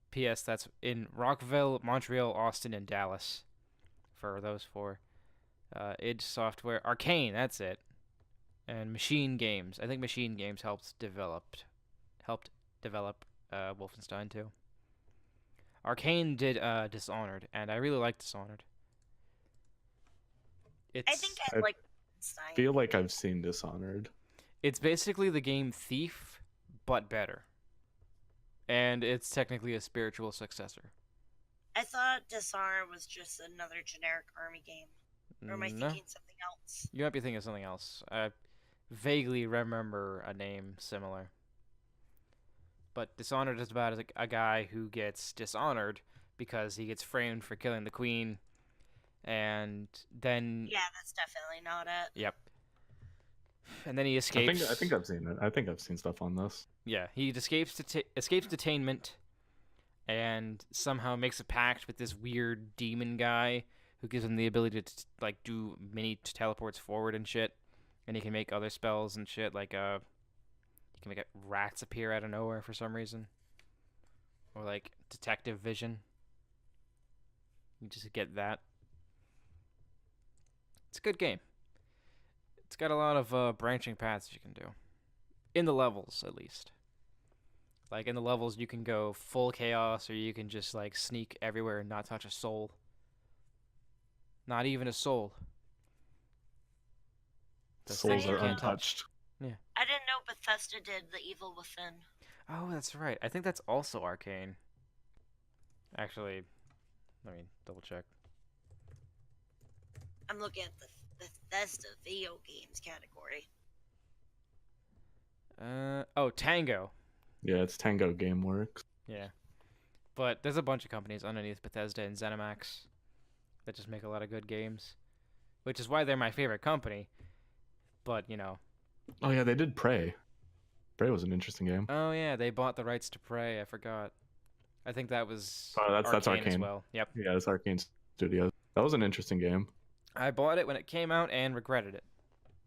P.S. That's in Rockville, Montreal, Austin, and Dallas. For those four. id Software. Arcane, that's it. And Machine Games. I think Machine Games helped develop Wolfenstein 2. Arcane did Dishonored, and I really like Dishonored. I think I like Wolfenstein. I feel like I've seen Dishonored. It's basically the game Thief, but better. And it's technically a spiritual successor. I thought Dishonored was just another generic army game. Or am I thinking something else? You might be thinking of something else. I vaguely remember a name similar. But Dishonored is about a guy who gets dishonored because he gets framed for killing the queen. And then... Yeah, that's definitely not it. Yep. And then he escapes. I think I've seen it. I think I've seen stuff on this. Yeah, he escapes detainment and somehow makes a pact with this weird demon guy who gives him the ability to like do mini teleports forward and shit, and he can make other spells and shit like he can make rats appear out of nowhere for some reason, or like detective vision. You just get that. It's a good game. It's got a lot of branching paths you can do. In the levels, at least. Like, in the levels, you can go full chaos, or you can just, like, sneak everywhere and not touch a soul. Not even a soul. Souls are untouched. Yeah. I didn't know Bethesda did The Evil Within. Oh, that's right. I think that's also Arcane. Actually, let me double check. I'm looking at the Bethesda video games category. Tango. Yeah, it's Tango Gameworks. Yeah. But there's a bunch of companies underneath Bethesda and ZeniMax that just make a lot of good games, which is why they're my favorite company. But, you know. Oh, yeah, they did Prey. Prey was an interesting game. Oh, yeah, they bought the rights to Prey. I forgot. I think that was that's Arcane as well. Yep. Yeah, it's Arcane Studios. That was an interesting game. I bought it when it came out and regretted it.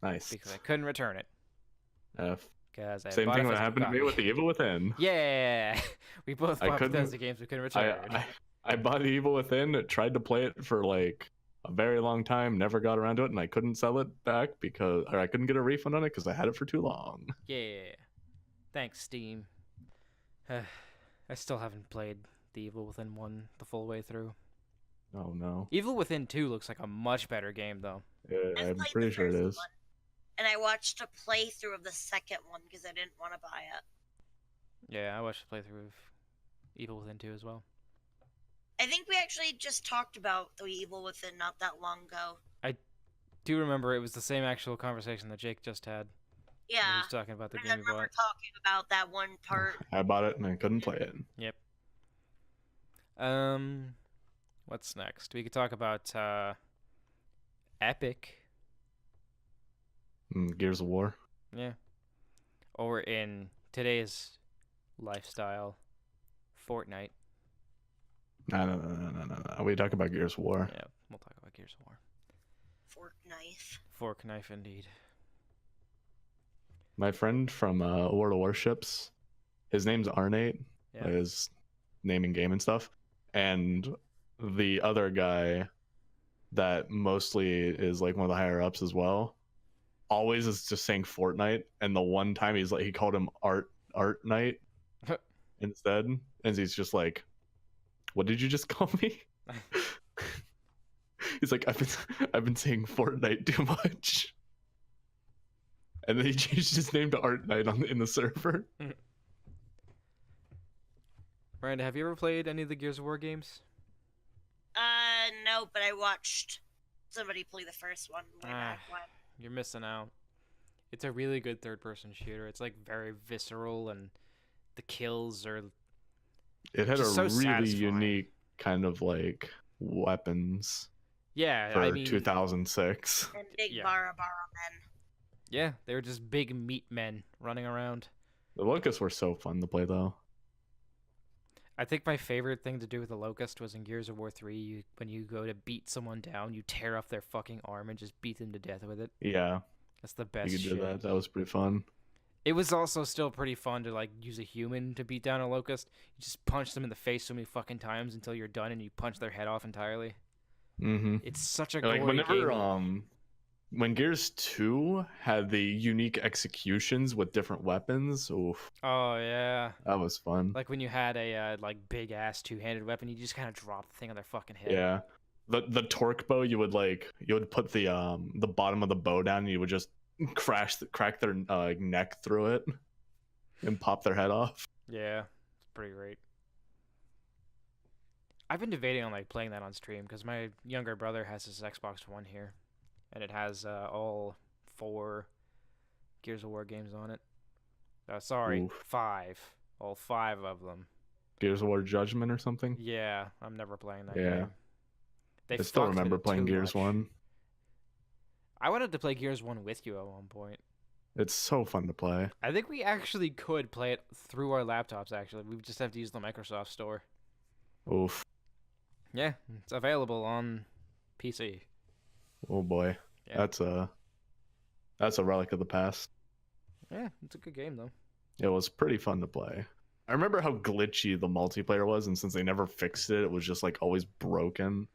Nice. Because I couldn't return it. Same thing that happened to me with The Evil Within. Yeah, we both bought Bethesda games we couldn't return. I bought The Evil Within, tried to play it for like a very long time, never got around to it, and I couldn't sell it back or I couldn't get a refund on it because I had it for too long. Yeah, thanks Steam. I still haven't played The Evil Within 1 the full way through. Oh no. Evil Within 2 looks like a much better game though. Yeah, I'm pretty sure it is. And I watched a playthrough of the second one because I didn't want to buy it. Yeah, I watched a playthrough of Evil Within 2 as well. I think we actually just talked about The Evil Within not that long ago. I do remember it was the same actual conversation that Jake just had. Yeah. He was talking about the game he bought. I remember talking about that one part. I bought it and I couldn't play it. Yep. What's next? We could talk about Epic. Gears of War. Yeah. Or in today's lifestyle, Fortnite. No. We talk about Gears of War. Yeah, we'll talk about Gears of War. Fork knife. Fork knife, indeed. My friend from World of Warships, his name's Arnate, his naming game and stuff. And the other guy that mostly is like one of the higher ups as well, always is just saying Fortnite, and the one time he called him Art Knight instead, and he's just like, What did you just call me? He's like, I've been saying Fortnite too much. And then he changed his name to Art Knight in the server. Miranda, have you ever played any of the Gears of War games? No, but I watched somebody play the first one way back when. You're missing out. It's a really good third-person shooter. It's like very visceral, and the kills are. It had a so really satisfying. unique kind of like weapons. Yeah, for I mean, 2006. And big Yeah. Bara men. Yeah, they were just big meat men running around. The Locusts were so fun to play though. I think my favorite thing to do with the Locust was in Gears of War 3, when you go to beat someone down, you tear off their fucking arm and just beat them to death with it. Yeah, That's the best you could shit. do that. That was pretty fun. It was also still pretty fun to like use a human to beat down a Locust. You just punch them in the face so many fucking times until you're done and you punch their head off entirely. Mm-hmm. It's such a Like gory whenever game. when Gears 2 had the unique executions with different weapons, oof, Oh yeah. that was fun. Like when you had a like big ass two-handed weapon, you just kind of drop the thing on their fucking head. Yeah, the torque bow, you would put the bottom of the bow down, and you would just crack their neck through it and pop their head off. Yeah, it's pretty great. I've been debating on like playing that on stream because my younger brother has his Xbox One here, and it has all 4 Gears of War games on it. Sorry, Oof. 5. All 5 of them. Gears of War Judgment or something. Yeah, I'm never playing that Yeah. game. They I still fucked with remember it playing too Gears much. 1. I wanted to play Gears 1 with you at one point. It's so fun to play. I think we actually could play it through our laptops, actually. We just have to use the Microsoft Store. Oof. Yeah, it's available on PC. Oh boy. Yeah. That's a relic of the past. Yeah, it's a good game, though. It was pretty fun to play. I remember how glitchy the multiplayer was, and since they never fixed it, it was just like always broken.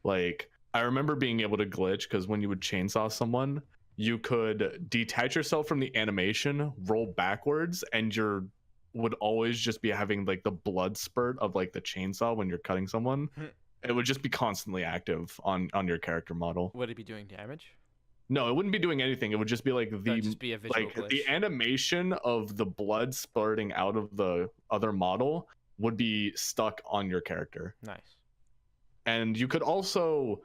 Like, I remember being able to glitch because when you would chainsaw someone, you could detach yourself from the animation, roll backwards, and you would always just be having like the blood spurt of like the chainsaw when you're cutting someone. It would just be constantly active on your character model. Would it be doing damage? No, it wouldn't be doing anything. It would just be like That'd just be a visual like glitch. the animation of the blood spurting out of the other model would be stuck on your character. Nice. And you could also,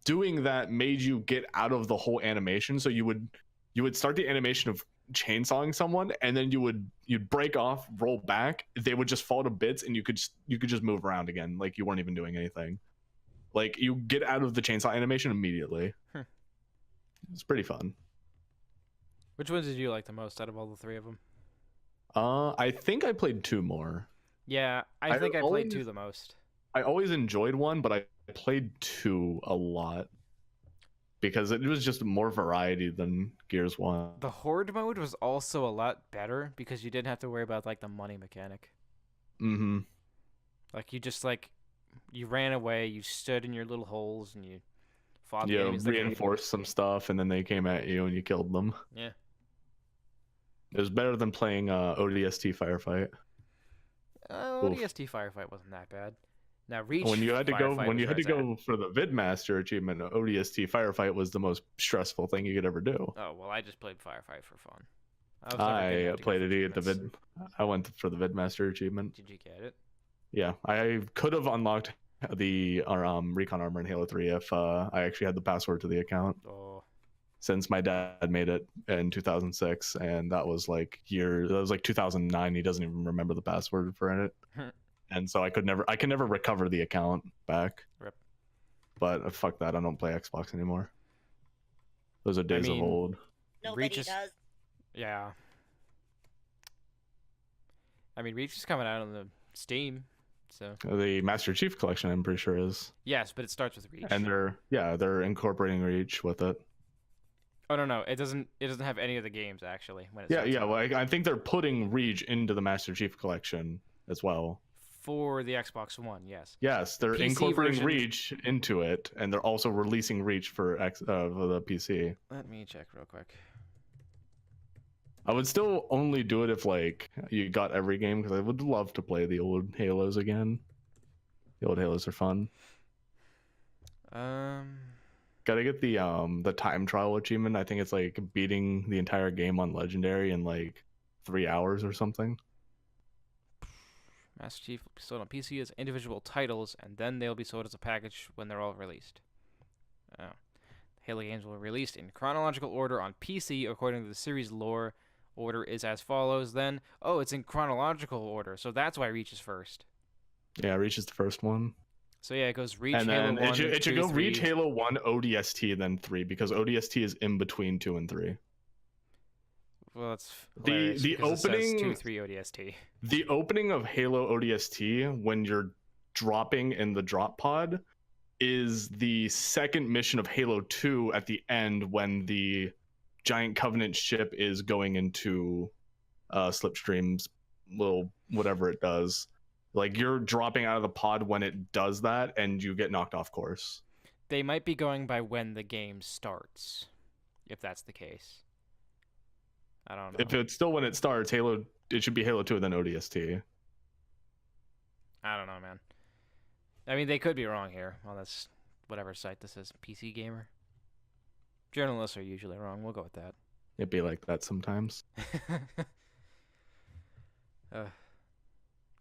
doing that made you get out of the whole animation. So you would start the animation of chainsawing someone, and then you'd break off, roll back, they would just fall to bits, and you could just move around again like you weren't even doing anything. Like, you get out of the chainsaw animation immediately. It's pretty fun. Which ones did you like the most out of all the 3 of them? I think I played 2 more. Yeah, I think I played 2 the most. I always enjoyed 1, but I played 2 a lot because it was just more variety than Gears 1. The Horde mode was also a lot better because you didn't have to worry about like the money mechanic. Mm-hmm. Like you ran away, you stood in your little holes, and you fought the Yeah, enemies. reinforced some stuff, and then they came at you and you killed them. Yeah. It was better than playing ODST Firefight. ODST Firefight wasn't that bad. Now Reach. When you had to go, Firefight when was you had to where go for the Vidmaster achievement, ODST Firefight was the most stressful thing you could ever do. it's at. Oh well, I just played Firefight for fun. was never good I enough to go played for it at the achievements. I went for the Vidmaster achievement. Did you get it? Yeah, I could have unlocked the recon armor in Halo 3 if I actually had the password to the account. Oh. Since my dad made it in 2006, and that was like 2009. He doesn't even remember the password for it, and so I could never recover the account back. Rip. But fuck that, I don't play Xbox anymore. Those are days of old. Nobody Reach is- does. Yeah. I mean, Reach is coming out on the Steam, so The Master Chief Collection, I'm pretty sure, is, yes, but it starts with Reach. and they're incorporating Reach with it. Oh no, it doesn't have any of the games actually. When it Yeah, starts yeah. out. Well, I think they're putting Reach into the Master Chief Collection as well. For the Xbox One, yes. Yes, they're PC incorporating versions- Reach into it, and they're also releasing Reach for the PC. Let me check real quick. I would still only do it if like you got every game, because I would love to play the old Halos again. The old Halos are fun. Gotta get the time trial achievement. I think it's like beating the entire game on Legendary in like 3 hours or something. Master Chief will be sold on PC as individual titles, and then they'll be sold as a package when they're all released. Oh. Halo games will be released in chronological order on PC according to the series lore. Order is as follows then. Oh, it's in chronological order, so that's why Reach is first. Yeah, Reach is the first one. So yeah, it goes Reach, and Halo then 1, it should 2, go 3. Reach, Halo 1, ODST, then 3, because ODST is in between 2 and 3. Well, that's the opening 2, 3 ODST. The opening of Halo ODST when you're dropping in the drop pod is the second mission of Halo 2 at the end when the giant Covenant ship is going into Slipstream's little whatever it does. Like, you're dropping out of the pod when it does that, and you get knocked off course. They might be going by when the game starts, if that's the case. I don't know. If it's still when it starts, it should be Halo 2 and then ODST. I don't know, man. I mean, they could be wrong here on this, whatever site this is, PC Gamer. Journalists are usually wrong. We'll go with that. It'd be like that sometimes.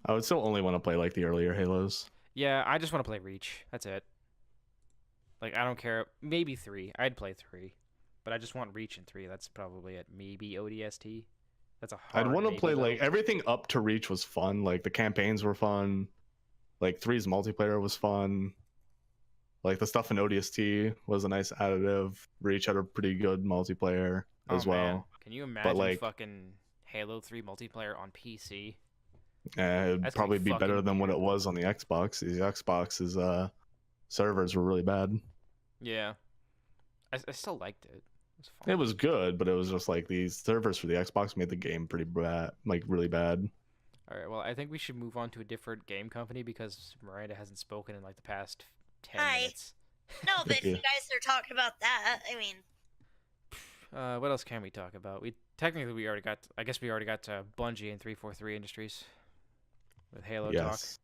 I would still only want to play like the earlier Halos. Yeah, I just want to play Reach. That's it. Like, I don't care. Maybe 3. I'd play 3. But I just want Reach in 3. That's probably it. Maybe ODST. That's a hard I'd want to maybe, play though. like everything up to Reach was fun. Like the campaigns were fun. Like 3's multiplayer was fun. Like the stuff in ODST was a nice additive. Reach had a pretty good multiplayer as well. Man. Can you imagine like, fucking Halo 3 multiplayer on PC? It'd That's probably be better fucking than what weird. it was on the Xbox. The Xbox's servers were really bad. Yeah. I still liked it. It was fun. It was good, but it was just like these servers for the Xbox made the game pretty bad, like really bad. All right, well, I think we should move on to a different game company because Miranda hasn't spoken in like the past 10 Hi. minutes. No, but if Yeah. you guys are talking about that, I mean, What else can we talk about? We already got. I guess we already got Bungie and 343 Industries with Halo talk. Yes,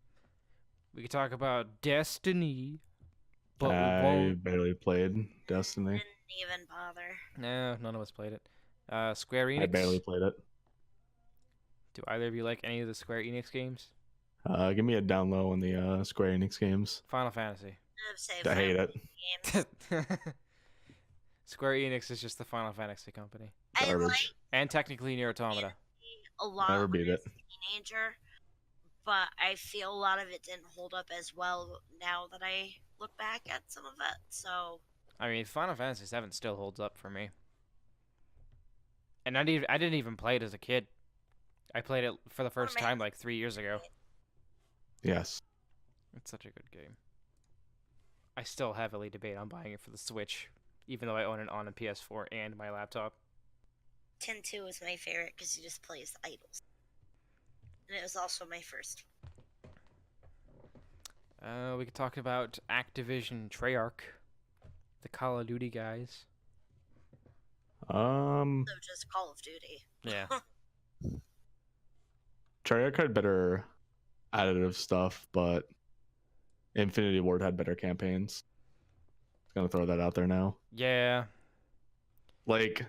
We could talk about Destiny, but we I won't. barely played Destiny. didn't even bother. No, none of us played it. Square Enix. I barely played it. Do either of you like any of the Square Enix games? Give me a down low on the Square Enix games. Final Fantasy. I'd say I hate it. Games. Square Enix is just the Final Fantasy company, I Garbage. like and technically Nier Automata. a lot Never when beat I it. was a teenager, but I feel a lot of it didn't hold up as well now that I look back at some of it. So I mean, Final Fantasy VII still holds up for me. And I didn't even play it as a kid. I played it for the first man. time like 3 years ago. Yes. It's such a good game. I still heavily debate on buying it for the Switch, even though I own it on a PS4 and my laptop. 10-2 is my favorite because you just play as the idols. And it was also my first. We could talk about Activision Treyarch, the Call of Duty guys. So just Call of Duty. Yeah. Treyarch had better additive stuff, but Infinity Ward had better campaigns. Gonna throw that out there now. Yeah. Like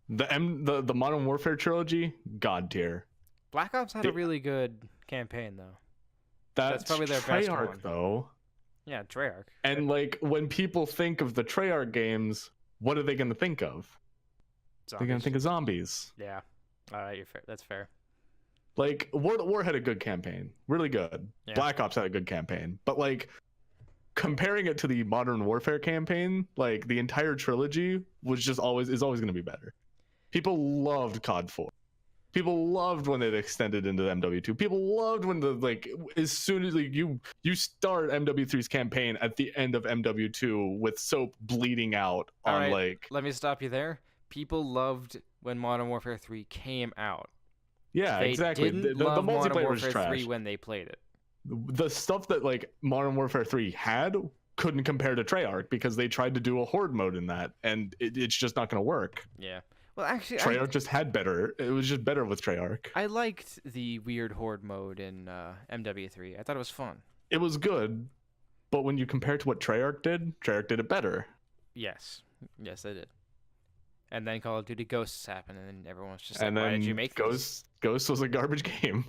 the Modern Warfare trilogy, god tier. Black Ops had a really good campaign, though. That's probably their best Treyarch one. though. Yeah, Treyarch. And like when people think of the Treyarch games, what are they gonna think of? They're gonna Zombies. think of zombies. Yeah. All right, you're fair. That's fair. Like World at War had a good campaign, really good. Yeah. Black Ops had a good campaign, but like comparing it to the Modern Warfare campaign, like the entire trilogy is always going to be better. People loved COD 4. People loved when it extended into the MW2. People loved when as soon as you start MW3's campaign at the end of MW2 with Soap bleeding out All on right, let me stop you there. People loved when Modern Warfare 3 came out. yeah, They exactly. didn't The love Modern multiplayer was Warfare trash. 3 when they played it. The stuff that like Modern Warfare 3 had couldn't compare to Treyarch because they tried to do a horde mode in that, and it's just not going to work. Yeah. Well, actually, Treyarch just had better. It was just better with Treyarch. I liked the weird horde mode in MW3. I thought it was fun. it was good, but when you compare it to what Treyarch did it better. Yes, they did. And then Call of Duty Ghosts happened, and then everyone was just And like, "Why then did you make this?" Ghost was a garbage game,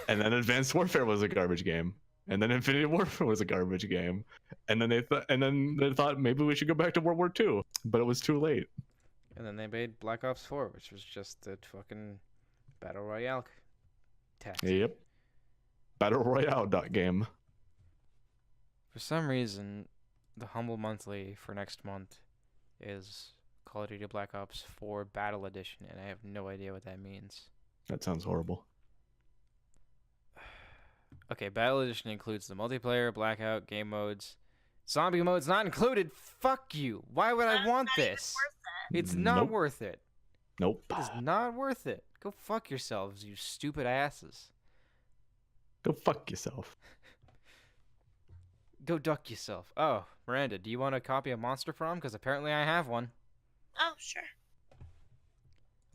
and then Advanced Warfare was a garbage game, and then Infinity Warfare was a garbage game, and then they thought maybe we should go back to World War II, but it was too late. And then they made Black Ops 4, which was just a fucking battle royale tactic. Yep. Battle Royale game. For some reason, the Humble Monthly for next month is Call of Duty Black Ops 4 Battle Edition, and I have no idea what that means. That sounds horrible. Okay, Battle Edition includes the multiplayer, blackout, game modes. Zombie mode's not included. Fuck you. Why would I want this? It's not Nope. worth it. Nope. It is not worth it. Go fuck yourselves, you stupid asses. Go fuck yourself. Go duck yourself. Oh, Miranda, do you want a copy of Monster From? Because apparently I have one. Oh, sure.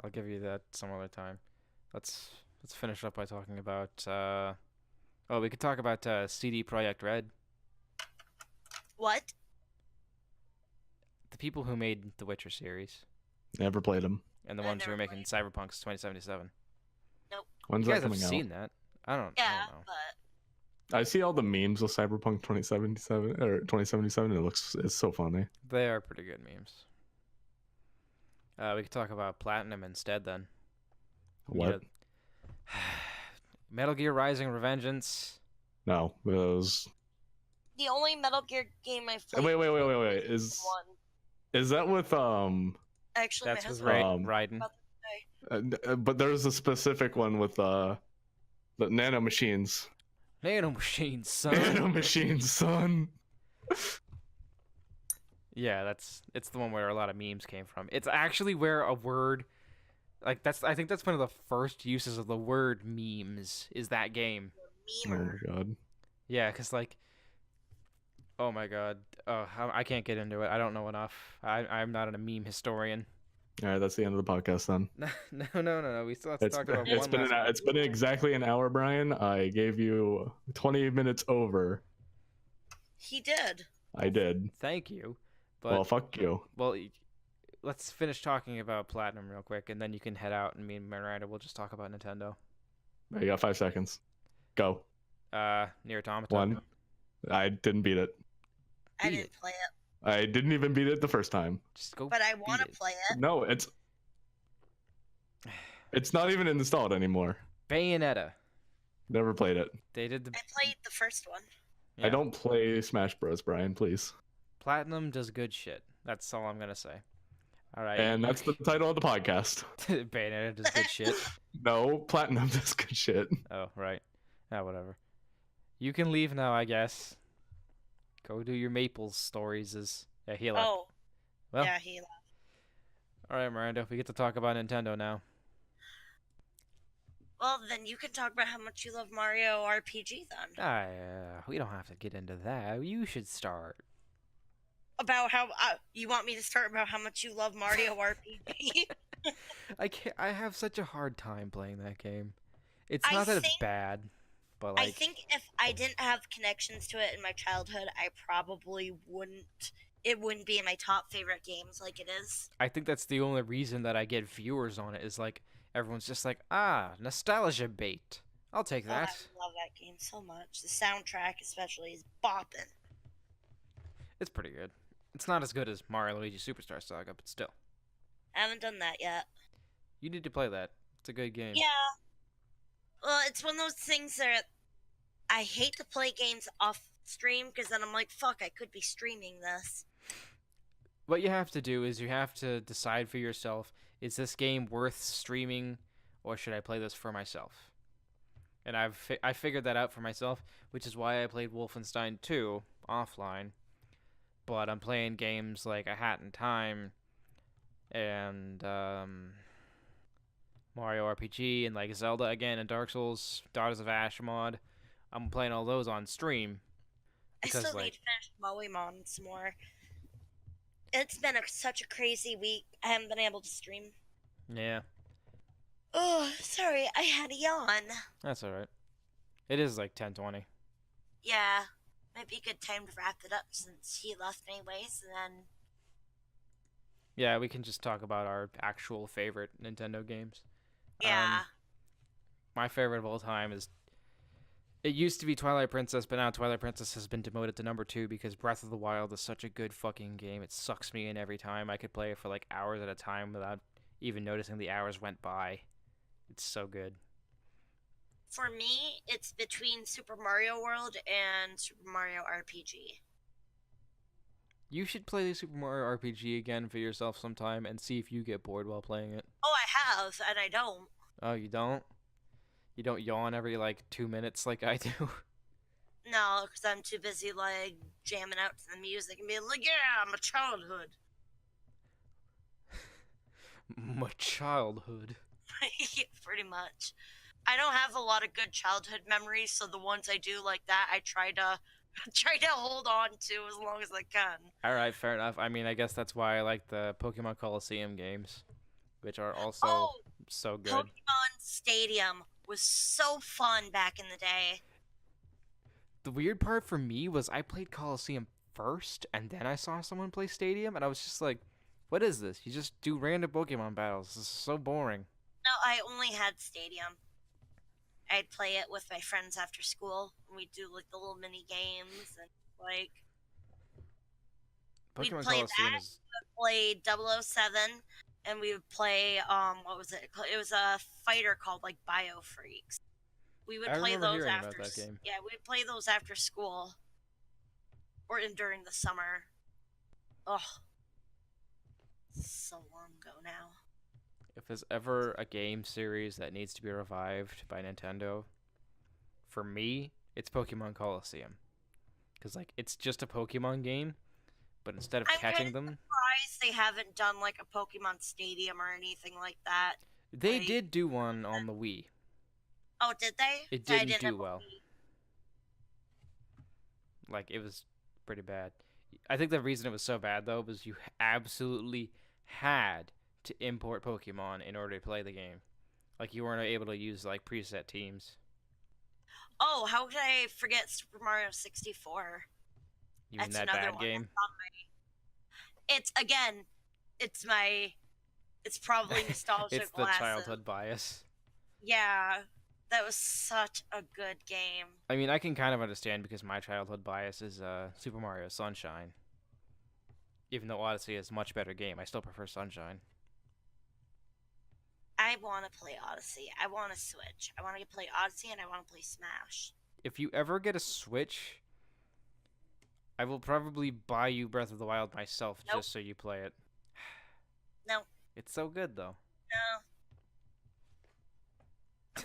I'll give you that some other time. Let's finish up by talking about. We could talk about CD Projekt Red. What? The people who made the Witcher series Never played them. and the I ones who are never making Cyberpunk's 2077. When's You that guys have coming out? seen that? I don't Yeah, know. but I see all the memes of Cyberpunk 2077 or 2077. It's so funny. They are pretty good memes. We could talk about Platinum instead then. What? Metal Gear Rising Revengeance. No, it was. the only Metal Gear game I've played. Wait. Is that with Actually, That's my with husband. Raiden. But there's a specific one with the nano machines. Nano Machines, son. Nano machines, son. Yeah, it's the one where a lot of memes came from. It's actually where a word I think that's one of the first uses of the word memes is that game. Oh Memer. my god. Yeah, cuz oh my god. I can't get into it. I don't know enough. I'm not a meme historian. All right, that's the end of the podcast then. No. We still have to talk about It's one last one. it's been exactly an hour, Brian. I gave you 20 minutes over. He did. I did. Thank you. But Well, fuck you. let's finish talking about Platinum real quick, and then you can head out, and me and Miranda will just talk about Nintendo. You got 5 seconds. Go. Near Automata. 1. I didn't beat it. I Beat didn't it. play it, I didn't even beat it the first time. Just go. but I want to beat it. play it. No, it's not even installed anymore. Bayonetta. Never played it. They did the. I played the first one. I don't play Smash Bros, Brian, please. Platinum does good shit. That's all I'm gonna say. All right. And that's the title of the podcast. Bayonetta does good shit. No, Platinum does good shit. Oh, right. Whatever. You can leave now, I guess. Go do your Maples stories. He left. Oh, Well, yeah, he left. all right, Miranda. We get to talk about Nintendo now. Well, then you can talk about how much you love Mario RPG then. We don't have to get into that. You should start. About how you want me to start about how much you love Mario RPG. I can't. I have such a hard time playing that game. It's I not that it's think- bad, but like I think if I didn't have connections to it in my childhood, I probably wouldn't. It wouldn't be in my top favorite games like it is. I think that's the only reason that I get viewers on it is like everyone's just like, nostalgia bait. I'll take Oh, that. I love that game so much. The soundtrack, especially, is bopping. It's pretty good. It's not as good as Mario Luigi Superstar Saga, but still. I haven't done that yet. You need to play that. It's a good game. Yeah. Well, it's one of those things that I hate to play games off stream because then I'm like, fuck, I could be streaming this. What you have to do is you have to decide for yourself, is this game worth streaming or should I play this for myself? And I figured that out for myself, which is why I played Wolfenstein 2 offline. But I'm playing games like A Hat in Time and Mario RPG and like Zelda again and Dark Souls, Daughters of Ash mod. I'm playing all those on stream. I Because, still need to finish Moemon some more. It's been such a crazy week. I haven't been able to stream. Yeah, Oh, sorry, I had a yawn. that's alright. It is like 10:20. Yeah, might be a good time to wrap it up since he left anyways, and then... Yeah, we can just talk about our actual favorite Nintendo games. Yeah. My favorite of all time is... It used to be Twilight Princess, but now Twilight Princess has been demoted to number 2 because Breath of the Wild is such a good fucking game. It sucks me in every time. I could play it for like hours at a time without even noticing the hours went by. It's so good. For me, it's between Super Mario World and Super Mario RPG. You should play the Super Mario RPG again for yourself sometime and see if you get bored while playing it. Oh, I have, and I don't. Oh, you don't? You don't yawn every like 2 minutes like I do? No, because I'm too busy, like, jamming out to the music and being like, yeah, my childhood. My childhood. Pretty much. I don't have a lot of good childhood memories, so the ones I do like that, I try to hold on to as long as I can. All right, fair enough. I mean, I guess that's why I like the Pokemon Coliseum games, which are also so good. Pokemon Stadium was so fun back in the day. The weird part for me was I played Coliseum first, and then I saw someone play Stadium, and I was just like, what is this? You just do random Pokemon battles. This is so boring. No, I only had Stadium. I'd play it with my friends after school. We'd do like the little mini games and like Pokemon we'd play Coliseum that. is... We'd play 007, and we would play what was it? It was a fighter called like Bio Freaks. We would I play remember those hearing after. about that game. Yeah, we'd play those after school, or during the summer. Oh, so long ago now. If there's ever a game series that needs to be revived by Nintendo, for me, it's Pokemon Coliseum. Because, like, it's just a Pokemon game, but instead of catching them... I'm surprised they haven't done, like, a Pokemon Stadium or anything like that. They did do one on the Wii. Oh, did they? It didn't do well. Like, it was pretty bad. I think the reason it was so bad, though, was you absolutely had to import Pokemon in order to play the game. Like, you weren't able to use, like, preset teams. Oh, how could I forget Super Mario 64? You mean that bad game? It's, again, it's probably nostalgic. It's the childhood bias. Yeah, that was such a good game. I mean, I can kind of understand because my childhood bias is Super Mario Sunshine. Even though Odyssey is a much better game, I still prefer Sunshine. I want to play Odyssey. I want to Switch. I want to play Odyssey and I want to play Smash. If you ever get a Switch, I will probably buy you Breath of the Wild myself just so you play it. No. It's so good, though. No.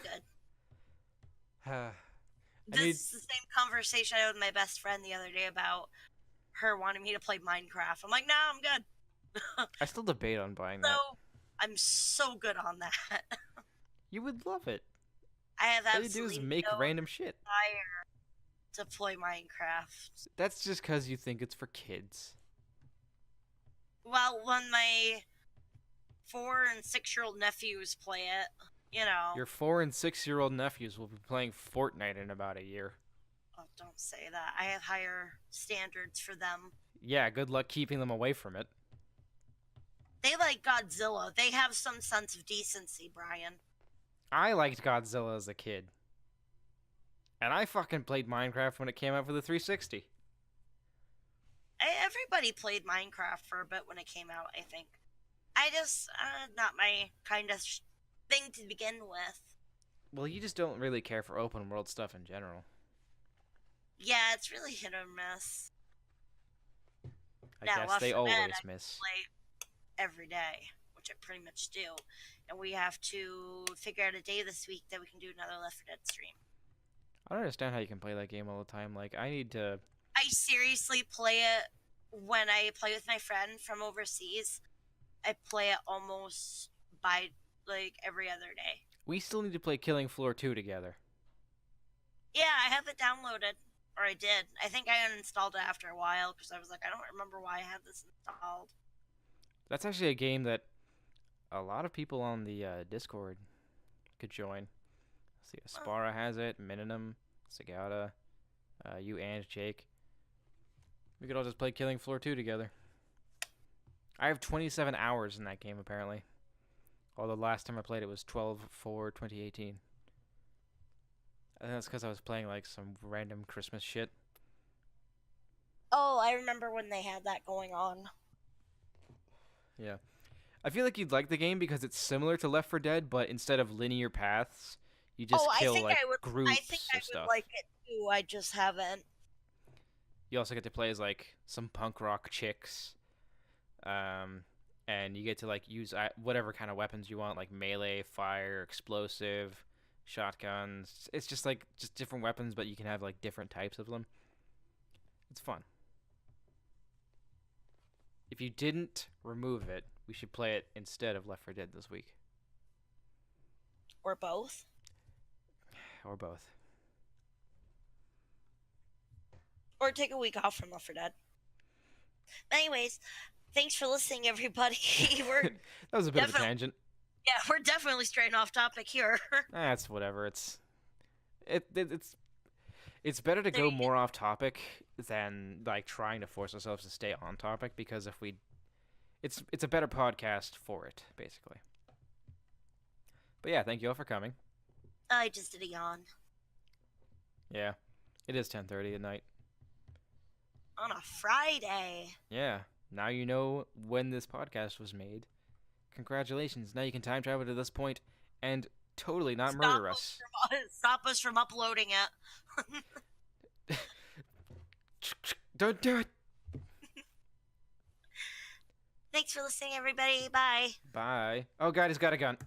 I'm good. This is the same conversation I had with my best friend the other day about her wanting me to play Minecraft. I'm like, no, I'm good. I still debate on buying that. No, I'm so good on that. You would love it. I have All you do is make random shit. Desire to play Minecraft. That's just because you think it's for kids. Well, when my 4 and 6-year-old nephews play it, you know. Your 4 and 6-year-old nephews will be playing Fortnite in about a year. Oh, don't say that. I have higher standards for them. Yeah, good luck keeping them away from it. They like Godzilla. They have some sense of decency, Brian. I liked Godzilla as a kid. And I fucking played Minecraft when it came out for the 360. Everybody played Minecraft for a bit when it came out, I think. I just, not my kind of thing to begin with. Well, you just don't really care for open world stuff in general. Yeah, it's really hit or miss. I guess they always miss. Play every day, which I pretty much do. And we have to figure out a day this week that we can do another Left 4 Dead stream. I don't understand how you can play that game all the time. Like, I need to... I seriously play it when I play with my friend from overseas. I play it almost by, like, every other day. We still need to play Killing Floor 2 together. Yeah, I have it downloaded. Or I did. I think I uninstalled it after a while because I was like, I don't remember why I had this installed. That's actually a game that a lot of people on the Discord could join. Let's see, Aspara has it, Minimum, Sagata, You and Jake. We could all just play Killing Floor 2 together. I have 27 hours in that game, apparently. Although last time I played it was 12/4/2018. I think that's because I was playing like some random Christmas shit. Oh, I remember when they had that going on. Yeah. I feel like you'd like the game because it's similar to Left 4 Dead, but instead of linear paths, you just kill like groups I think I of stuff. would like it too. I just haven't. You also get to play as like some punk rock chicks, and you get to like use whatever kind of weapons you want, like melee, fire, explosive, shotguns. It's just different weapons, but you can have like different types of them. It's fun. If you didn't remove it, we should play it instead of Left 4 Dead this week. Or both. Or both. Or take a week off from Left 4 Dead. Anyways, thanks for listening, everybody. That was a bit of a tangent. Yeah, we're definitely straying off topic here. That's whatever. It's better to go more off topic than like trying to force ourselves to stay on topic, because if we, it's a better podcast for it, basically. But yeah, thank you all for coming. I just did a yawn. Yeah, it is 10:30 at night. On a Friday. Yeah, now you know when this podcast was made. Congratulations, now you can time travel to this point and totally not murder us. Stop us from uploading it. Don't do it. Thanks for listening, everybody. Bye. Bye. Oh, God, he's got a gun.